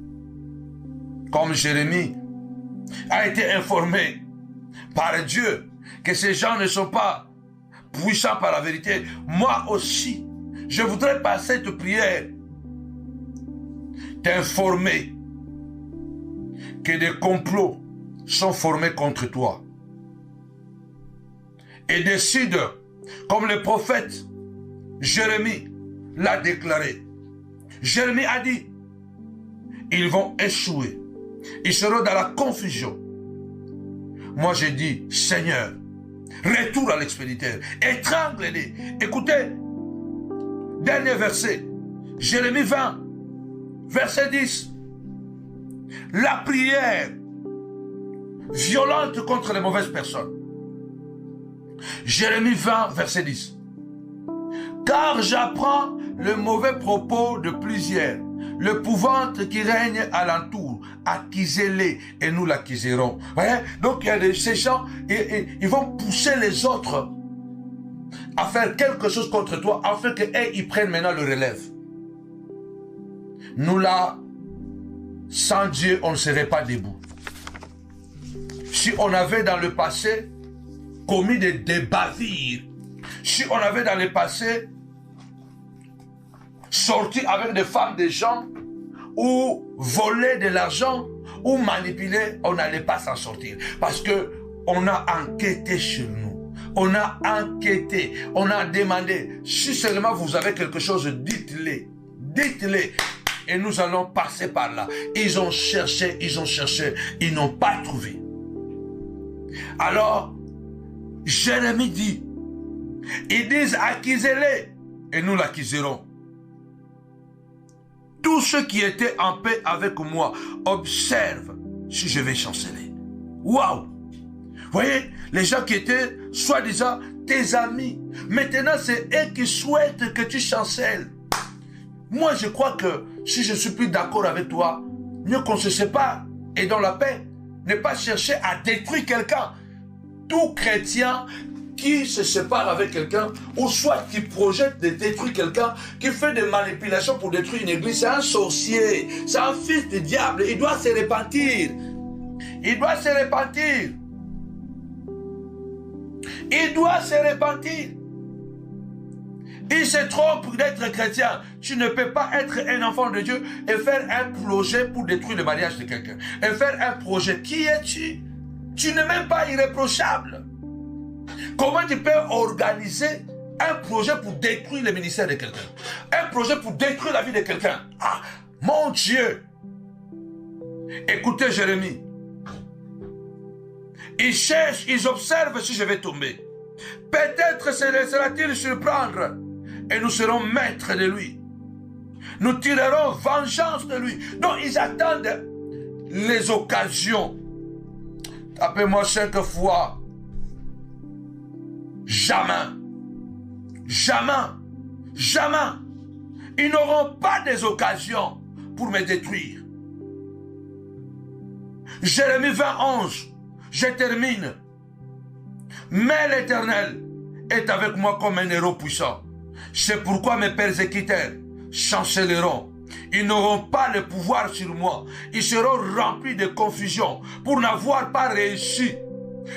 Comme Jérémie a été informé par Dieu que ces gens ne sont pas puissants par la vérité, moi aussi, je voudrais par cette prière t'informer que des complots sont formés contre toi. et décide, comme le prophète Jérémie l'a déclaré. Jérémie a dit, ils vont échouer. Ils seront dans la confusion. Moi, j'ai dit, Seigneur, retour à l'expéditeur, étrangle-les. Écoutez, dernier verset, Jérémie 20, verset 10. La prière violente contre les mauvaises personnes. Jérémie 20, verset 10. Car j'apprends le mauvais propos de plusieurs, l'épouvante qui règne alentour, accusez-les et nous l'accuserons. Donc il y a ces gens, ils vont pousser les autres à faire quelque chose contre toi, afin qu'ils prennent maintenant le relève. Nous là, sans Dieu, on ne serait pas debout. Si on avait dans le passé commis des bavures, si on avait dans le passé sorti avec des femmes des gens, ou volé de l'argent, ou manipulé, on n'allait pas s'en sortir. Parce que on a enquêté sur nous. On a enquêté, on a demandé. Si seulement vous avez quelque chose, dites-le. Dites-le. Et nous allons passer par là. Ils ont cherché, ils n'ont pas trouvé. Alors, Jérémie dit, ils disent, accusez-les, et nous l'accuserons. Tous ceux qui étaient en paix avec moi observent si je vais chanceler. Waouh! Voyez, les gens qui étaient soi-disant tes amis, maintenant c'est eux qui souhaitent que tu chancelles. Moi je crois que si je suis plus d'accord avec toi, mieux qu'on se sépare et dans la paix, ne pas chercher à détruire quelqu'un. Tout chrétien qui se sépare avec quelqu'un, ou soit qui projette de détruire quelqu'un, qui fait des manipulations pour détruire une église, c'est un sorcier, c'est un fils du diable, il doit se repentir. Il doit se repentir. Il doit se repentir. Il se trompe d'être chrétien. Tu ne peux pas être un enfant de Dieu et faire un projet pour détruire le mariage de quelqu'un. Et faire un projet. Qui es-tu? Tu n'es même pas irréprochable. Comment tu peux organiser un projet pour détruire le ministère de quelqu'un? Un projet pour détruire la vie de quelqu'un? Ah, mon Dieu! Écoutez Jérémie. Ils cherchent, ils observent si je vais tomber. Peut-être se laissera-t-il surprendre et nous serons maîtres de lui. Nous tirerons vengeance de lui. Donc ils attendent les occasions. Tapez-moi 5 fois. Jamais. Jamais. Jamais. Ils n'auront pas des occasions pour me détruire. Jérémie 20, 11. Je termine. Mais l'Éternel est avec moi comme un héros puissant. C'est pourquoi mes persécuteurs chancelleront. Ils n'auront pas le pouvoir sur moi. Ils seront remplis de confusion pour n'avoir pas réussi.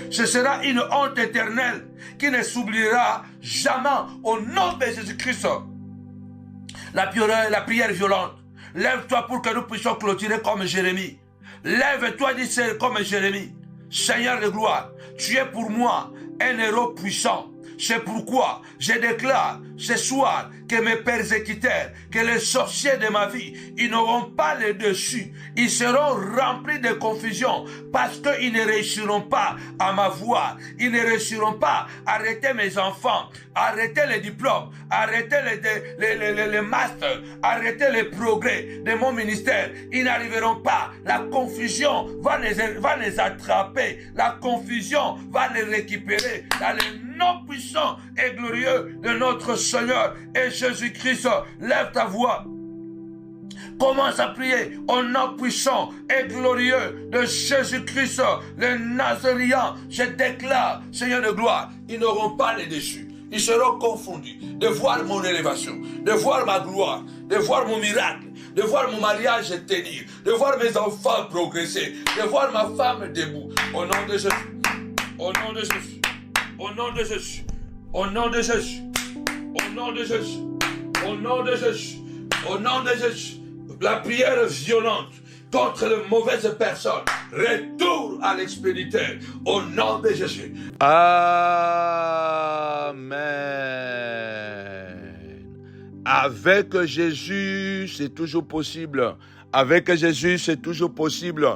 Ce sera une honte éternelle qui ne s'oubliera jamais au nom de Jésus-Christ. La prière violente. Lève-toi pour que nous puissions clôturer comme Jérémie. Lève-toi, dit comme Jérémie. Seigneur de gloire, tu es pour moi un héros puissant. C'est pourquoi je déclare ce soir que mes persécuteurs, que les sorciers de ma vie, ils n'auront pas le dessus. Ils seront remplis de confusion parce qu'ils ne réussiront pas à m'avoir. Ils ne réussiront pas à arrêter mes enfants, arrêter les diplômes, arrêter les masters, arrêter les progrès de mon ministère. Ils n'arriveront pas. La confusion va les attraper. La confusion va les récupérer dans le nom puissant et glorieux de notre Seigneur et Jésus-Christ. Lève ta voix. Commence à prier au nom puissant et glorieux de Jésus-Christ, le Nazaréen. Je déclare, Seigneur de gloire, ils n'auront pas les dessus. Ils seront confondus de voir mon élévation, de voir ma gloire, de voir mon miracle, de voir mon mariage tenir, de voir mes enfants progresser, de voir ma femme debout. Au nom de Jésus. Au nom de Jésus. Au nom de Jésus. Au nom de Jésus. Au nom de Jésus. Au nom de Jésus. Au nom de Jésus. La prière violente contre les mauvaises personnes. Retour à l'expéditeur au nom de Jésus. Amen. Avec Jésus, c'est toujours possible. Avec Jésus, c'est toujours possible.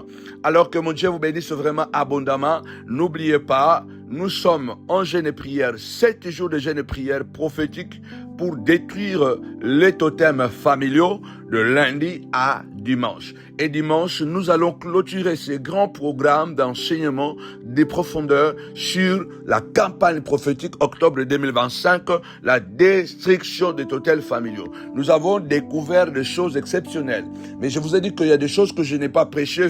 Alors que mon Dieu vous bénisse vraiment abondamment, n'oubliez pas, nous sommes en jeûne et prière, 7 jours de jeûne et prière prophétique pour détruire les totems familiaux de lundi à dimanche. Et dimanche, nous allons clôturer ces grands programmes d'enseignement des profondeurs sur la campagne prophétique octobre 2025, la destruction des totems familiaux. Nous avons découvert des choses exceptionnelles. Mais je vous ai dit qu'il y a des choses que je n'ai pas prêchées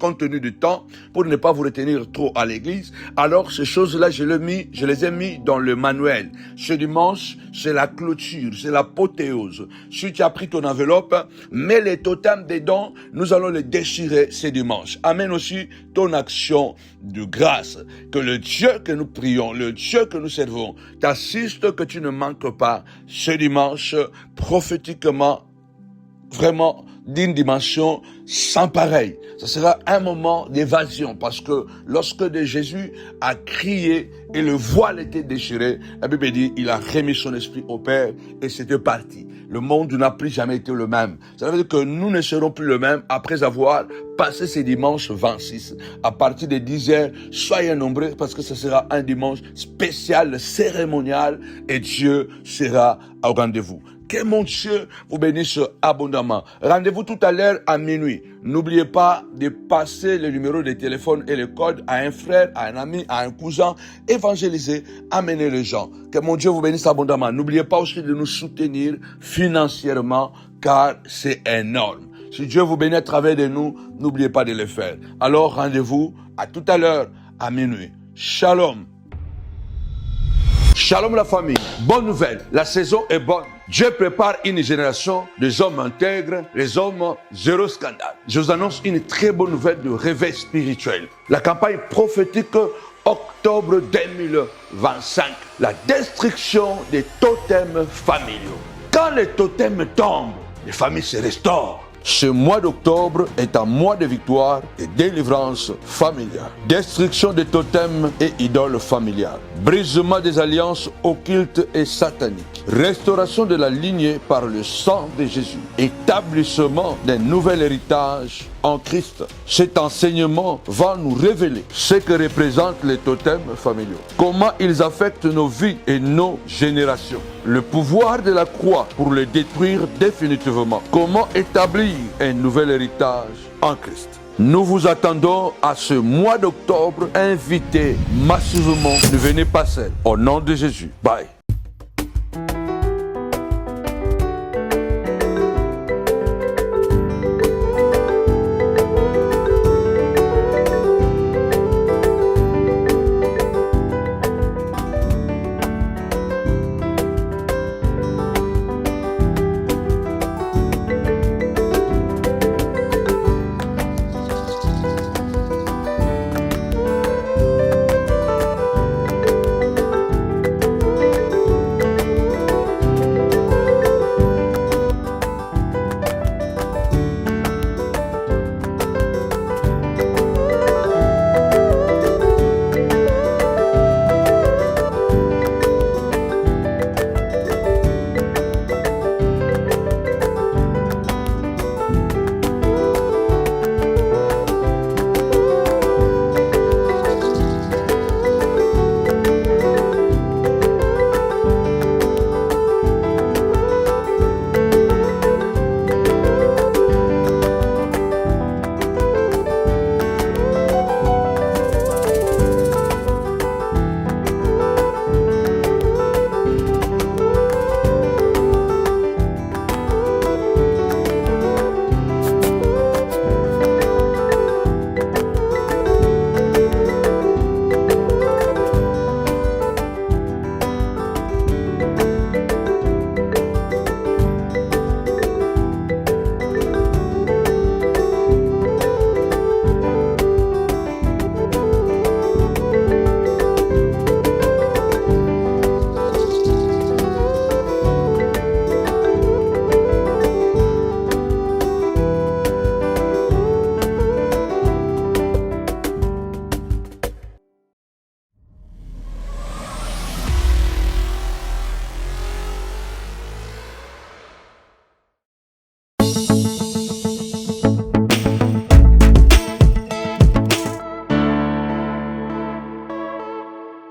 compte tenu du temps pour ne pas vous retenir trop à l'église. Alors ces choses-là, je les ai mis dans le manuel. Ce dimanche, c'est la clôture, c'est l'apothéose. Si tu as pris ton enveloppe, mets les totems dedans, nous allons les déchirer ce dimanche. Amène aussi ton action de grâce. Que le Dieu que nous prions, le Dieu que nous servons, t'assiste, que tu ne manques pas ce dimanche prophétiquement, vraiment d'une dimension sans pareil. Ce sera un moment d'évasion parce que lorsque Jésus a crié et le voile était déchiré, la Bible dit il a remis son esprit au Père et c'était parti. Le monde n'a plus jamais été le même. Ça veut dire que nous ne serons plus le même après avoir passé ces dimanches 26. À partir de 10h, soyez nombreux parce que ce sera un dimanche spécial, cérémonial et Dieu sera au rendez-vous. Que mon Dieu vous bénisse abondamment. Rendez-vous tout à l'heure à minuit. N'oubliez pas de passer le numéro de téléphone et le code à un frère, à un ami, à un cousin. Évangélisez, amenez les gens. Que mon Dieu vous bénisse abondamment. N'oubliez pas aussi de nous soutenir financièrement car c'est énorme. Si Dieu vous bénit à travers de nous, n'oubliez pas de le faire. Alors rendez-vous à tout à l'heure à minuit. Shalom. Shalom la famille. Bonne nouvelle. La saison est bonne. Dieu prépare une génération des hommes intègres, les hommes zéro scandale. Je vous annonce une très bonne nouvelle de réveil spirituel. La campagne prophétique octobre 2025. La destruction des totems familiaux. Quand les totems tombent, les familles se restaurent. Ce mois d'octobre est un mois de victoire et délivrance familiale. Destruction des totems et idoles familiales. Brisement des alliances occultes et sataniques. Restauration de la lignée par le sang de Jésus. Établissement d'un nouvel héritage en Christ. Cet enseignement va nous révéler ce que représentent les totems familiaux. Comment ils affectent nos vies et nos générations. Le pouvoir de la croix pour les détruire définitivement. Comment établir un nouvel héritage en Christ. Nous vous attendons à ce mois d'octobre. Invitez massivement. Ne venez pas seul. Au nom de Jésus. Bye.